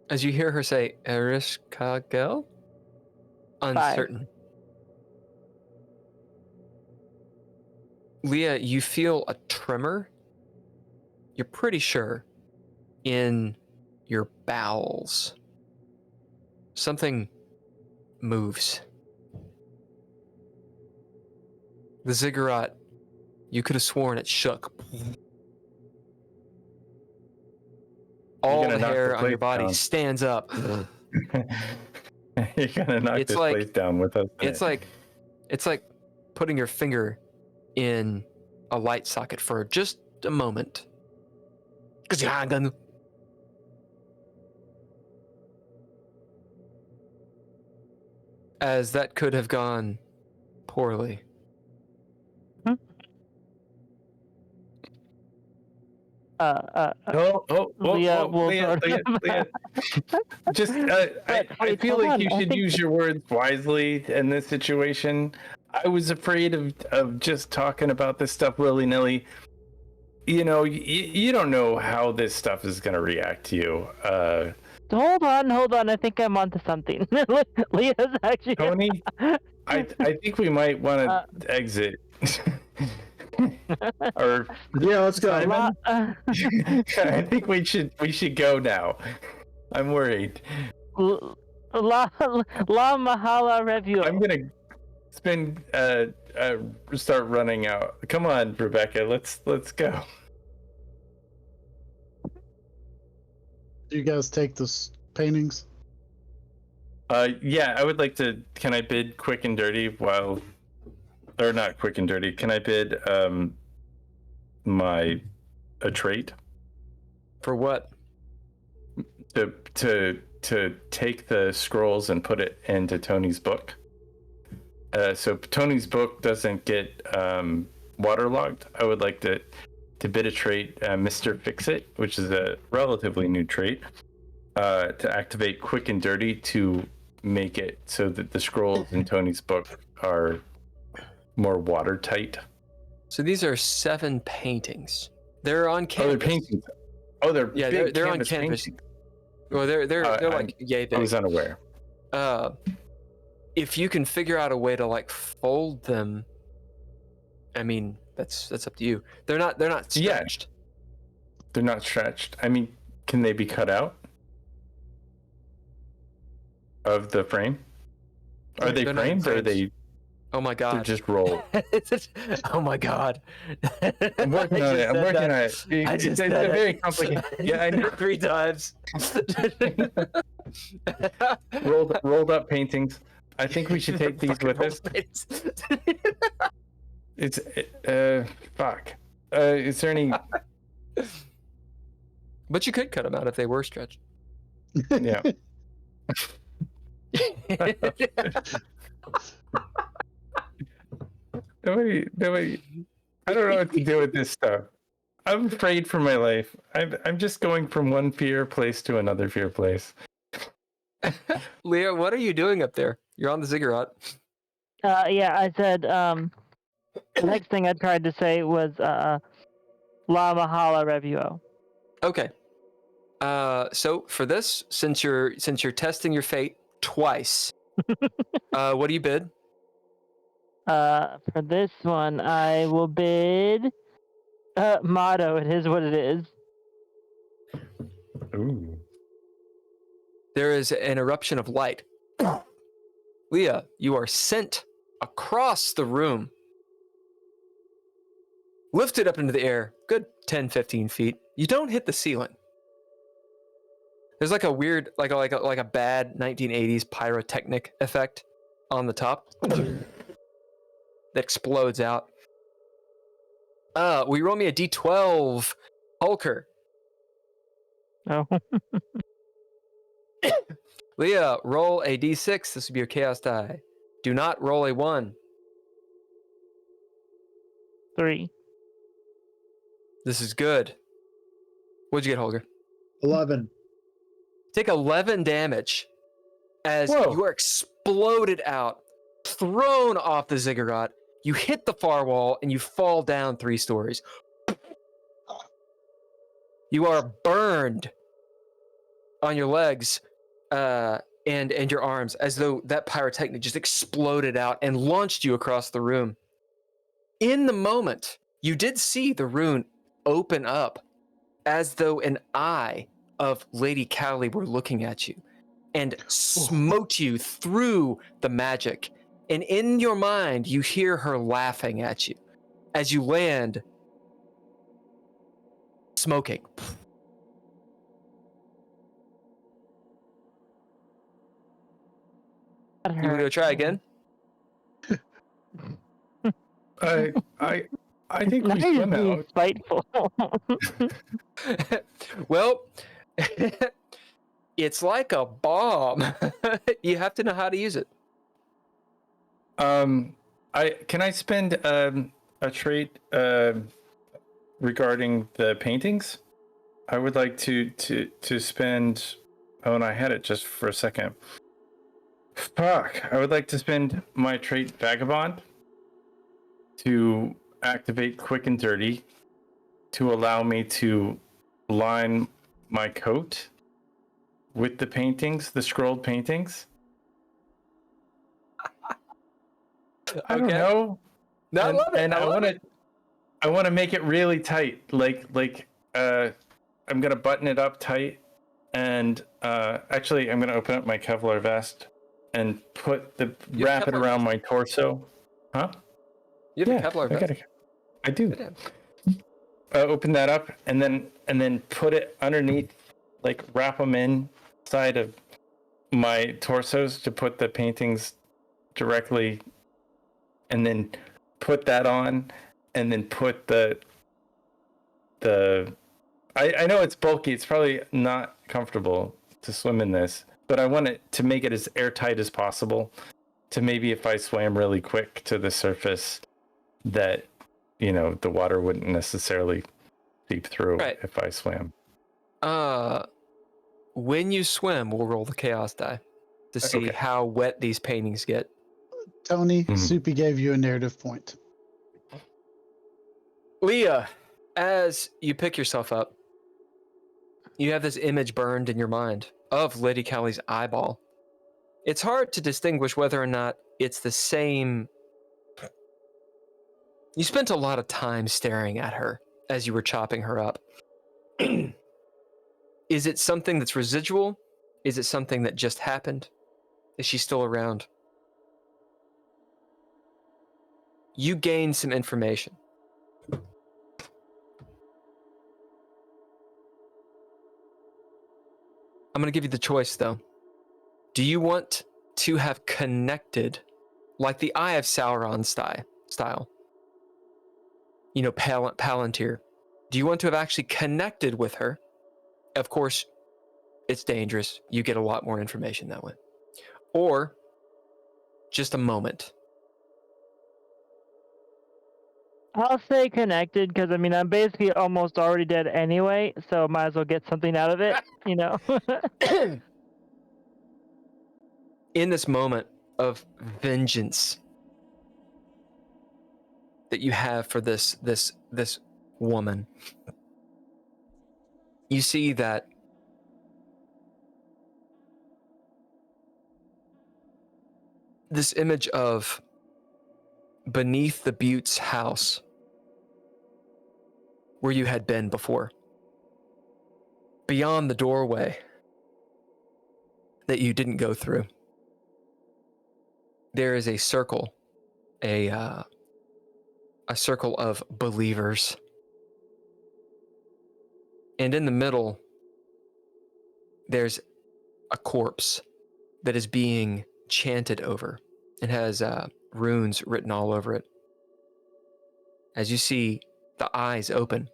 As you hear her say, Erish Kagel? Uncertain. 5. Leah, you feel a tremor. You're pretty sure in your bowels. Something moves. The ziggurat, you could have sworn it shook. All the hair on your body stands up. You're gonna knock this place down with us. It's like putting your finger in a light socket for just a moment. As that could have gone poorly. Leah. Just, I feel like you should use your words wisely in this situation. I was afraid of just talking about this stuff willy-nilly. You know, you don't know how this stuff is going to react to you. Hold on. I think I'm onto something. Leah's actually... Tony, I think we might want to exit. Or yeah, let's go. I think we should go now. I'm worried. La Mahala review. I'm gonna start running out. Come on, Rebecca. Let's go. Do you guys take the paintings? Yeah, I would like to. Can I bid quick and dirty while? Or not quick and dirty. Can I bid a trait? For what? To take the scrolls and put it into Tony's book. So Tony's book doesn't get waterlogged. I would like to bid a trait, Mr. Fix-It, which is a relatively new trait, to activate quick and dirty to make it so that the scrolls in Tony's book are more watertight. So these are 7 paintings. They're on canvas. Oh, they're paintings. Oh, they're they're on canvas. Paintings. Well, they're like yay big. I was unaware. If you can figure out a way to like fold them, I mean that's up to you. They're not stretched. Yeah. They're not stretched. I mean, can they be cut out of the frame? Are they frames or are they? Oh my god! They're just roll. Oh my god! I'm working on it. It's very complicated. Yeah, I know. 3 times. rolled up paintings. I think we should take these with us. It's fuck. Is there any? But you could cut them out if they were stretched. Yeah. Nobody. I don't know what to do with this stuff. I'm afraid for my life. I'm just going from one fear place to another fear place. Leah, what are you doing up there? You're on the ziggurat. Yeah, I said. The next thing I tried to say was La Mahala Revuo. Okay. So for this, since you're testing your fate twice, what do you bid? For this one, I will bid. Motto. It is what it is. Ooh. There is an eruption of light. Leah, you are sent across the room, lifted up into the air, good 10, 15 feet. You don't hit the ceiling. There's like a weird, like a bad 1980s pyrotechnic effect on the top that explodes out. Will you roll me a d12, Hulker? Oh. Leah, roll a d6. This will be your chaos die. Do not roll a 1. 3. This is good. What'd you get, Holger? 11. Take 11 damage as Whoa. you are exploded out, thrown off the ziggurat. You hit the far wall and you fall down 3 stories. You are burned on your legs and your arms as though that pyrotechnic just exploded out and launched you across the room. In the moment, you did see the rune open up as though an eye of Lady Cowley were looking at you and smote you through the magic. And in your mind, you hear her laughing at you as you land smoking. That You want to hurt. try again? I think Now we you're swim being out. spiteful. Well, it's like a bomb. You have to know how to use it. Can I spend a trait regarding the paintings? I would like to spend. Oh, and I had it just for a second. Fuck! I would like to spend my trait Vagabond to activate Quick and Dirty to allow me to line my coat with the paintings, the scrolled paintings. I don't know. No, I love it. And I love it. I want to make it really tight. I'm gonna button it up tight, and actually I'm gonna open up my Kevlar vest and wrap it Kevlar around vest? my torso. Huh? You have a Kevlar vest. I do. Good. Open that up and then put it underneath, like wrap them inside of my torsos to put the paintings directly, and then put that on, and then put the I know it's bulky, it's probably not comfortable to swim in this, but I want it to make it as airtight as possible, to maybe if I swam really quick to the surface that, you know, the water wouldn't necessarily seep through if I swam. When you swim, we'll roll the chaos die to see how wet these paintings get. Tony, Soupy gave you a narrative point. Leah, as you pick yourself up, you have this image burned in your mind of Lady Cowley's eyeball. It's hard to distinguish whether or not it's the same. You spent a lot of time staring at her as you were chopping her up. Is it something that's residual? Is it something that just happened? Is she still around? You gain some information. I'm going to give you the choice, though. Do you want to have connected, like the Eye of Sauron style? You know, Palantir. Do you want to have actually connected with her? Of course, it's dangerous. You get a lot more information that way. Or just a moment. I'll stay connected because I mean I'm basically almost already dead anyway, so might as well get something out of it, you know. In this moment of vengeance, that you have for this woman, you see that this image of beneath the Butte's house where you had been before, beyond the doorway that you didn't go through, there is a circle, a circle of believers. And in the middle, there's a corpse that is being chanted over. It has runes written all over it. As you see the eyes open,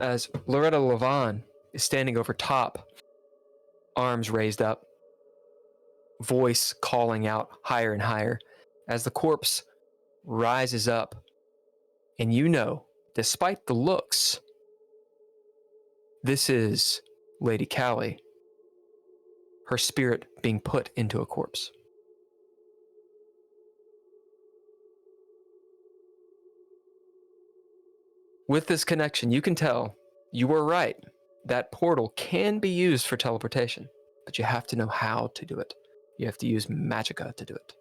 as Loretta Levon is standing over top, arms raised up, voice calling out higher and higher, as the corpse rises up, and you know, despite the looks, this is Lady Callie, her spirit being put into a corpse. With this connection, you can tell you were right. That portal can be used for teleportation, but you have to know how to do it. You have to use magicka to do it.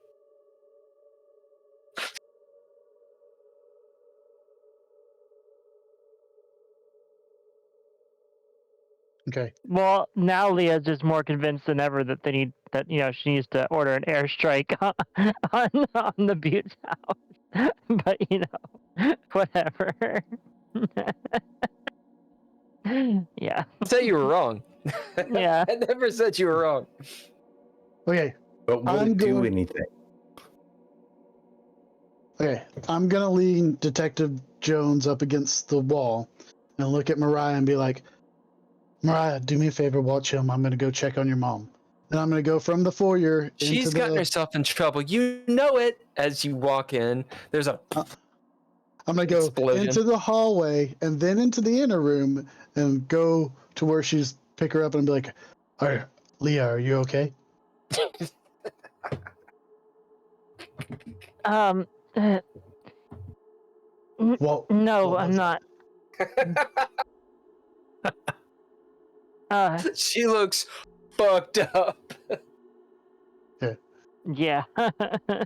Okay. Well, now Leah's just more convinced than ever that she needs to order an airstrike on the Butte's house. But whatever. Yeah. I'll tell you were wrong. Yeah. I never said you were wrong. Okay. But would it do anything? Okay. I'm gonna lean Detective Jones up against the wall and look at Mariah and be like, Mariah, do me a favor, watch him. I'm gonna go check on your mom. Then I'm gonna go from the foyer into She's gotten herself in trouble. You know it. As you walk in, there's a I'm gonna go explosion into the hallway and then into the inner room and go to where she's pick her up and be like, "All right, Leah, are you okay?" Well, No, I'm not. She looks fucked up. Yeah.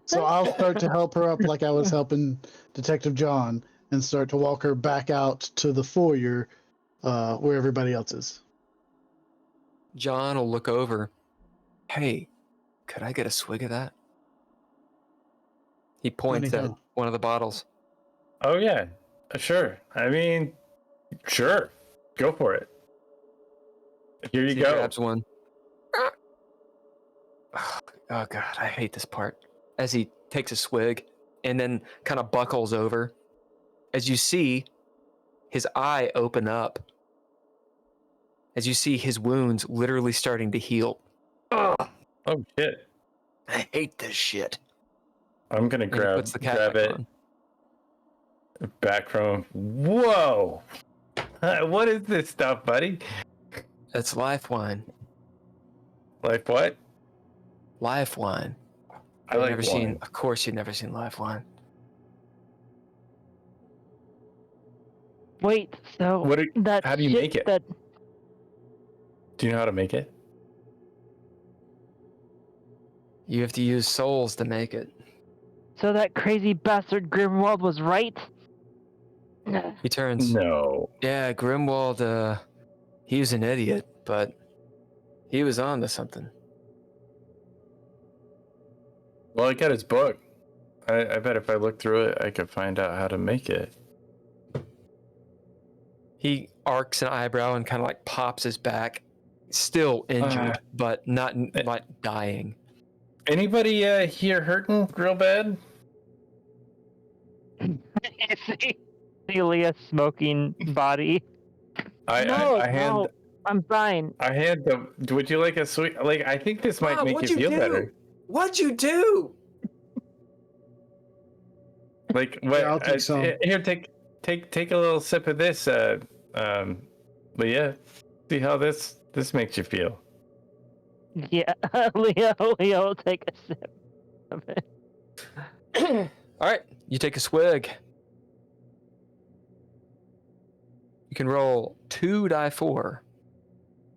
So I'll start to help her up like I was helping Detective John and start to walk her back out to the foyer where everybody else is. John will look over. Hey, could I get a swig of that? He points at one of the bottles. Oh yeah, sure. I mean, sure. Go for it. Here you He go. grabs one. Oh God, I hate this part. As he takes a swig and then kind of buckles over, as you see his eye open up, as you see his wounds literally starting to heal. Oh shit! I hate this shit. I'm gonna And he grab puts the cap grab back it on. back from. Whoa! What is this stuff, buddy? It's life wine. Like what? Life wine. I like never wine. seen. Of course, you've never seen life wine. Wait, so how do you make it? Do you know how to make it? You have to use souls to make it. So that crazy bastard Grimwald was right? He turns. No. Yeah, Grimwald. He was an idiot, but he was on to something. Well, I got his book. I bet if I look through it, I could find out how to make it. He arcs an eyebrow and kind of like pops his back. Still injured, but not like dying. Anybody here hurting real bad? See Leah's smoking body. No, I'm fine. I had the. Would you like a sweet? Like, I think this might make you feel better. What'd you do? Like, what? Yeah, I'll take some. Here, take a little sip of this, Leah. See how this makes you feel. Yeah, Leah will take a sip of it. All right, you take a swig. You can roll 2d4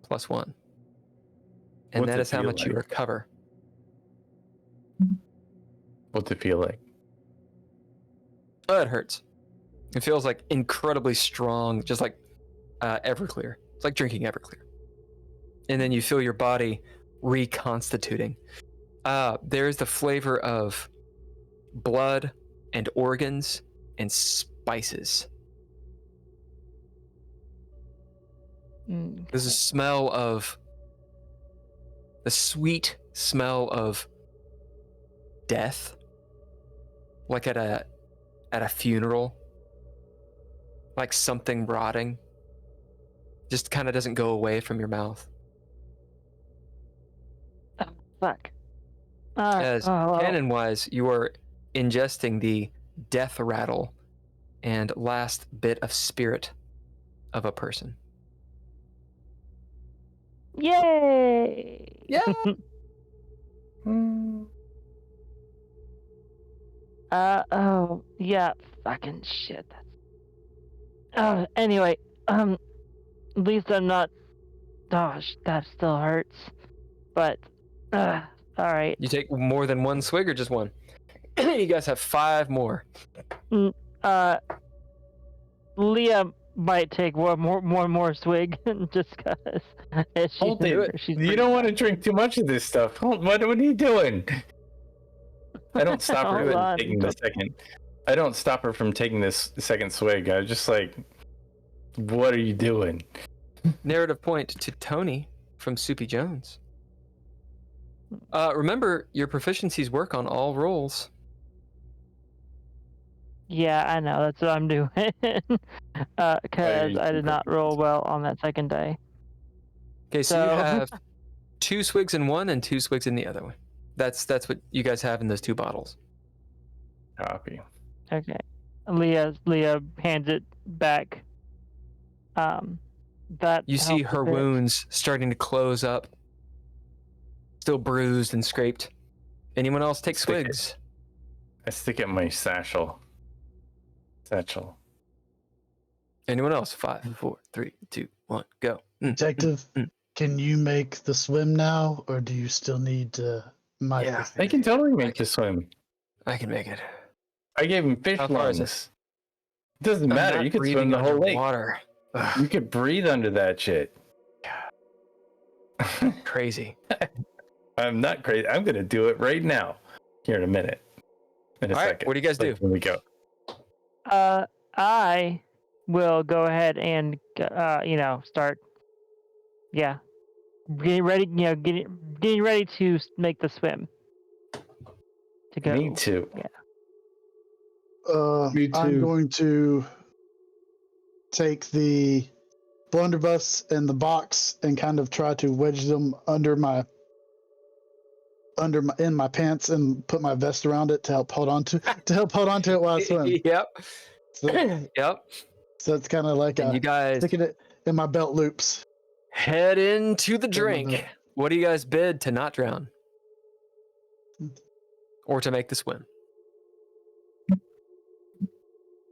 plus 1. And What's that it is how feel much you like? recover. What's it feel like? Oh, it hurts. It feels like incredibly strong, just like Everclear. It's like drinking Everclear. And then you feel your body reconstituting. There's the flavor of blood and organs and spices. There's a smell of the sweet smell of death, like at a funeral, like something rotting. Just kind of doesn't go away from your mouth. Oh, fuck. As canon-wise, you are ingesting the death rattle and last bit of spirit of a person. Yay! Yeah. Oh, yeah, fucking shit. Anyway, at least I'm not. Oh, that still hurts. But, all right. You take more than one swig or just one? You guys have 5 more. Leah might take one more swig just because Hold it. You don't want to drink too much of this stuff. What are you doing? I don't stop her Hold from on. taking the second. I don't stop her from taking this second swig. I was just like, what are you doing? Narrative point to Tony from Soupy Jones. Remember, your proficiencies work on all rolls. Yeah, I know. That's what I'm doing. Because I did not roll well on that second day. Okay, so you have 2 swigs in one and 2 swigs in the other one. That's what you guys have in those 2 bottles. Copy. Okay. Leah hands it back. That You see helped a her bit. wounds starting to close up, still bruised and scraped. Anyone else take Stick it. swigs? I stick it in my satchel. Anyone else? 5, 4, 3, 2, 1, go. Detective, can you make the swim now, or do you still need my Yeah. assistance? I can totally make the swim. I can make it. I gave him fish How far is lungs. It doesn't I'm matter. not You could swim breathing the whole lake. underwater. You could breathe under that shit. Crazy. I'm not crazy. I'm gonna do it right now. Here in a minute. In a All right, second. what do you guys do? Here we go. I will go ahead and start. Yeah, getting ready. Getting ready to make the swim. To go. Me too. Yeah. Me I'm too. going to take the blunderbuss and the box and kind of try to wedge them in my pants and put my vest around it to help hold on to it while I swim. Yep. So, Yep. so it's kind of like And you guys sticking it in my belt loops. head into the my drink. belt. What do you guys bid to not drown? Or to make the swim?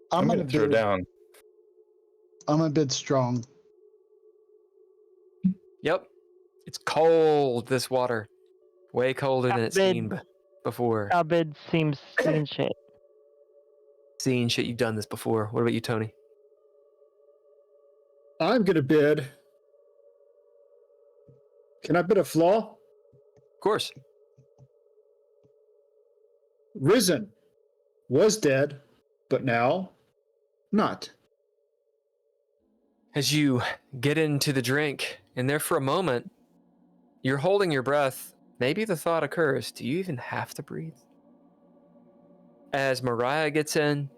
I'm gonna gonna throw bid, down. I'm gonna bid strong. Yep. It's cold, this water. Way colder than it's seen before. Albid seems seen shit. Seen shit, you've done this before. What about you, Tony? I'm gonna bid. Can I bid a flaw? Of course. Risen was dead, but now not. As you get into the drink, and there for a moment, you're holding your breath. Maybe the thought occurs, do you even have to breathe? As Mariah gets in,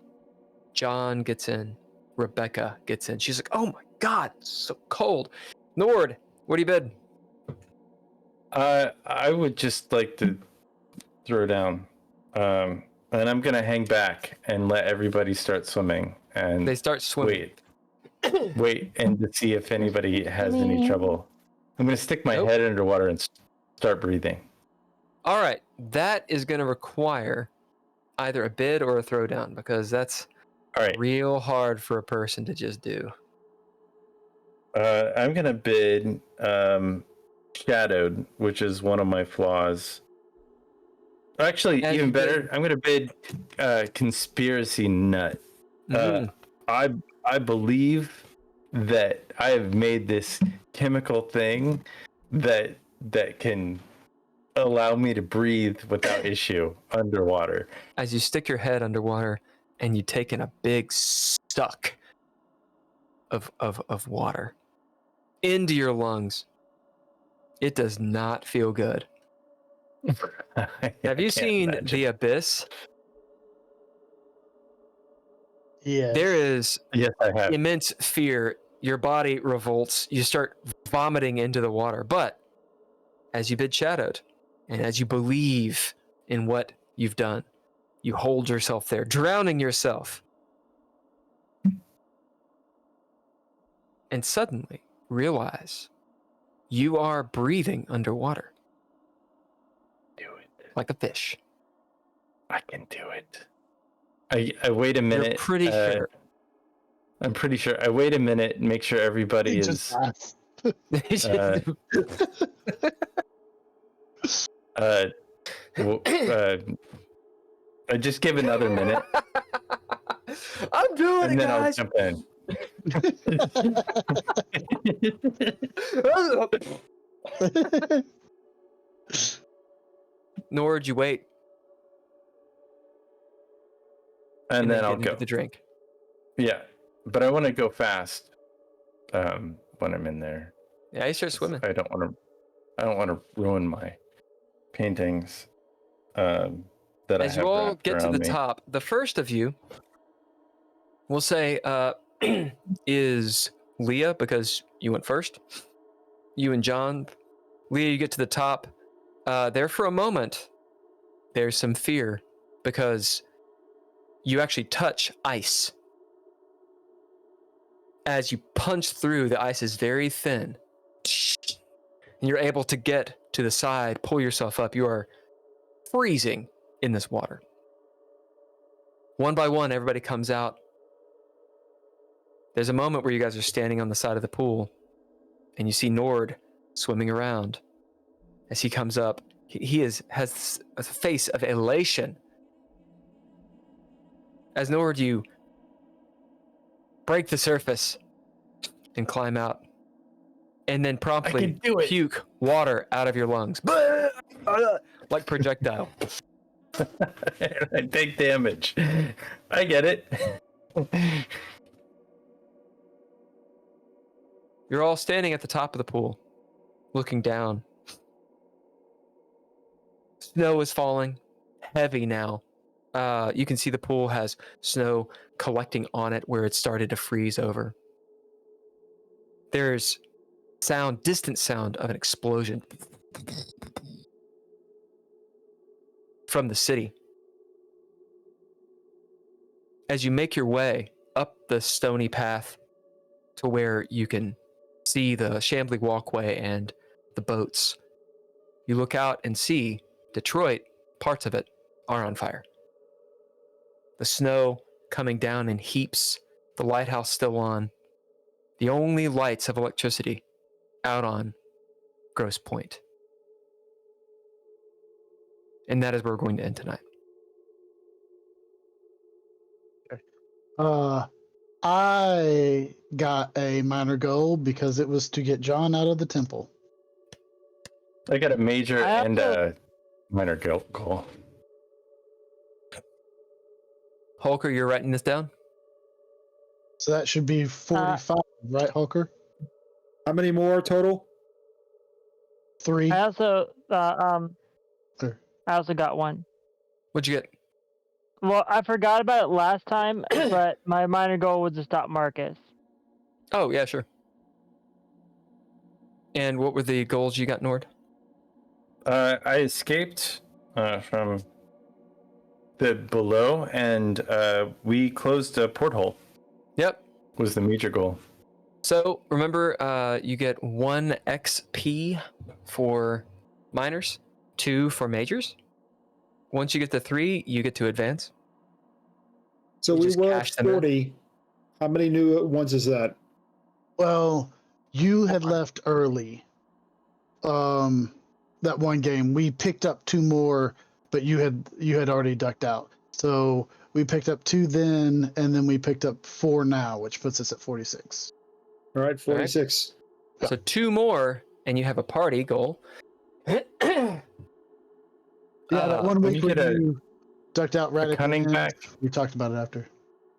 John gets in, Rebecca gets in. She's like, oh my God, it's so cold. Nord, what do you bid? I would just like to throw down. And I'm gonna hang back and let everybody start swimming. And They start swimming. wait, and to see if anybody has any trouble. I'm gonna stick my Nope. head underwater and start breathing. All right, that is going to require either a bid or a throwdown, because that's All right. real hard for a person to just do. I'm gonna bid shadowed, which is one of my flaws. Actually, As even you better, bid- I'm gonna bid conspiracy nut. Mhm. I believe that I have made this chemical thing that can allow me to breathe without issue underwater. As you stick your head underwater and you take in a big suck of water into your lungs, it does not feel good. Have you seen The Abyss? Yes. There is Yes, I have. immense fear. Your body revolts. You start vomiting into the water. But as you bid shadowed, and as you believe in what you've done, you hold yourself there, drowning yourself. And suddenly realize you are breathing underwater Do it. like a fish. I can do it. I wait a minute. You're pretty sure. I'm pretty sure. I wait a minute and make sure everybody He is. just asked. I just give another minute I'm doing and it, then I'll guys. jump in. Nor would you wait, And then get I'll into go. the drink. Yeah, but I want to go fast when I'm in there. Yeah, you start swimming. I don't want to ruin my paintings that I As have you all wrapped get to around the me. top, the first of you, we'll say, is Leah, because you went first. You and John. Leah, you get to the top. There for a moment, there's some fear because you actually touch ice. As you punch through, the ice is very thin. And you're able to get to the side, pull yourself up. You are freezing in this water. One by one, everybody comes out. There's a moment where you guys are standing on the side of the pool, and you see Nord swimming around. As he comes up, he has a face of elation. As Nord, you break the surface and climb out, and then promptly can do it. puke water out of your lungs, like projectile. I take damage. I get it. You're all standing at the top of the pool, looking down. Snow is falling, heavy now. You can see the pool has snow collecting on it where it started to freeze over. There's distant sound of an explosion from the city. As you make your way up the stony path to where you can see the shambly walkway and the boats, you look out and see Detroit, parts of it are on fire. The snow coming down in heaps, the lighthouse still on, the only lights of electricity out on Grosse Pointe. And that is where we're going to end tonight. I got a minor goal because it was to get John out of the temple. I got a major I and also- a minor goal. Holker, you're writing this down? So that should be 45, right, Hulker? How many more total? 3. I also There. I also got one. What'd you get? Well, I forgot about it last time, but my minor goal was to stop Marcus. Oh, yeah, sure. And what were the goals you got, Nord? I escaped from the below, and we closed a porthole. Yep. Was the major goal. So remember, you get 1 XP for minors, 2 for majors. once you get to 3, you get to advance. So You we just were cash at them in. 40. How many new ones is that? Well, you had left early. That one game we picked up 2 more, but you had already ducked out. So we picked up 2 then, and then we picked up 4 now, which puts us at 46. All right, 46. So 2 more, and you have a party goal. Yeah, that one when week you where get you ducked out right a at the cunning end, back, we talked about it after.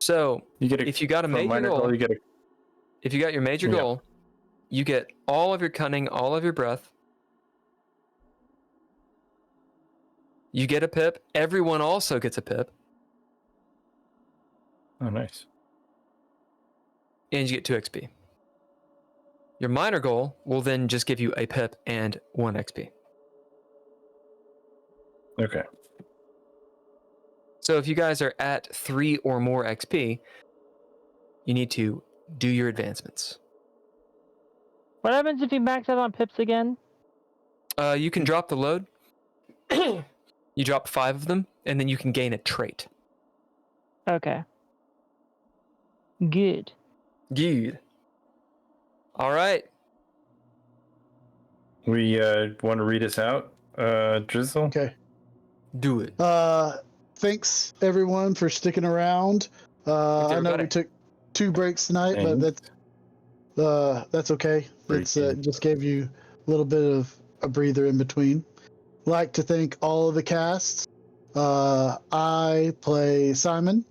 So you get if you got a for major minor goal, you get a if you got your major Yeah. goal, you get all of your cunning, all of your breath. You get a pip. Everyone also gets a pip, Oh, nice. and you get 2 XP. Your minor goal will then just give you a pip and 1 XP. Okay. So if you guys are at 3 or more XP, you need to do your advancements. What happens if you max out on pips again? You can drop the load. You drop 5 of them, and then you can gain a trait. Okay. Good. Good. All right. We want to read us out, Drizzle? Okay. Do it. Thanks everyone for sticking around. Thanks, I know everybody. we took 2 breaks tonight, And- but that's okay. It's Breaking. just gave you a little bit of a breather in between. Like to thank all of the casts. I play Simon.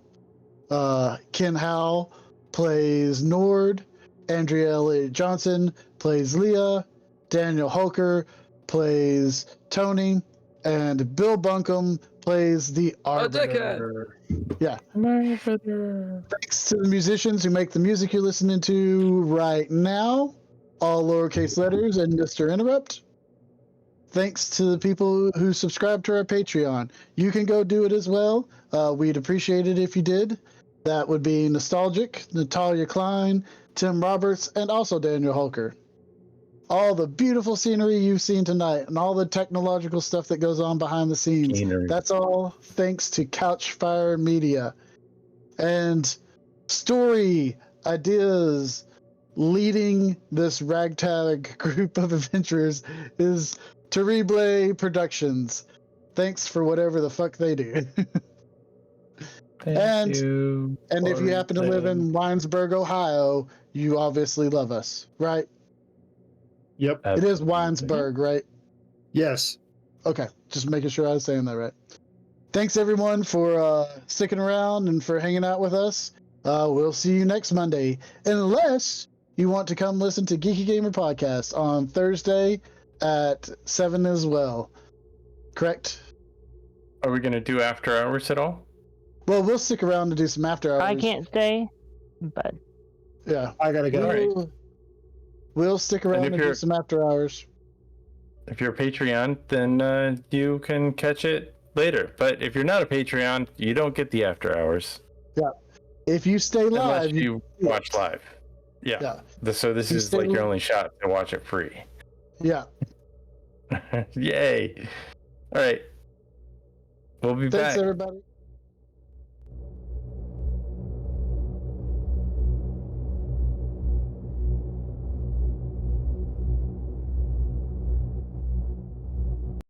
Ken Howl plays Nord. Andrea Elliott-Johnson plays Leah. Daniel Holker plays Tony. And Bill Bunkum plays the Arbiter. Yeah. Thanks to the musicians who make the music you're listening to right now, all lowercase letters and Mr. Interrupt. Thanks to the people who subscribe to our Patreon. You can go do it as well. We'd appreciate it if you did. That would be Nostalgic, Natalia Cline, Tim Roberts, and also Daniel Holker. All the beautiful scenery you've seen tonight and all the technological stuff that goes on behind the scenes. Scenery. That's all thanks to Couchfire Media. And story, ideas, leading this ragtag group of adventurers is Terrible Productions. Thanks for whatever the fuck they do. And if you happen to live in Winesburg, Ohio, you obviously love us, right? Yep. It is Winesburg, right? Yes. Okay, just making sure I was saying that right. Thanks everyone for sticking around and for hanging out with us. We'll see you next Monday, unless you want to come listen to Geeky Gamer Podcast on Thursday at 7 as well. Correct? Are we going to do after hours at all? Well, we'll stick around to do some after hours. I can't stay, but Yeah. I gotta go. Alright. We'll stick around if and do you're- some after hours. If you're a Patreon, then you can catch it later. But if you're not a Patreon, you don't get the after hours. If you stay Unless live, you watch live. Yeah. So this You is stay like your live. only shot to watch it free. yeah. Yay. All right. We'll be Thanks back. everybody.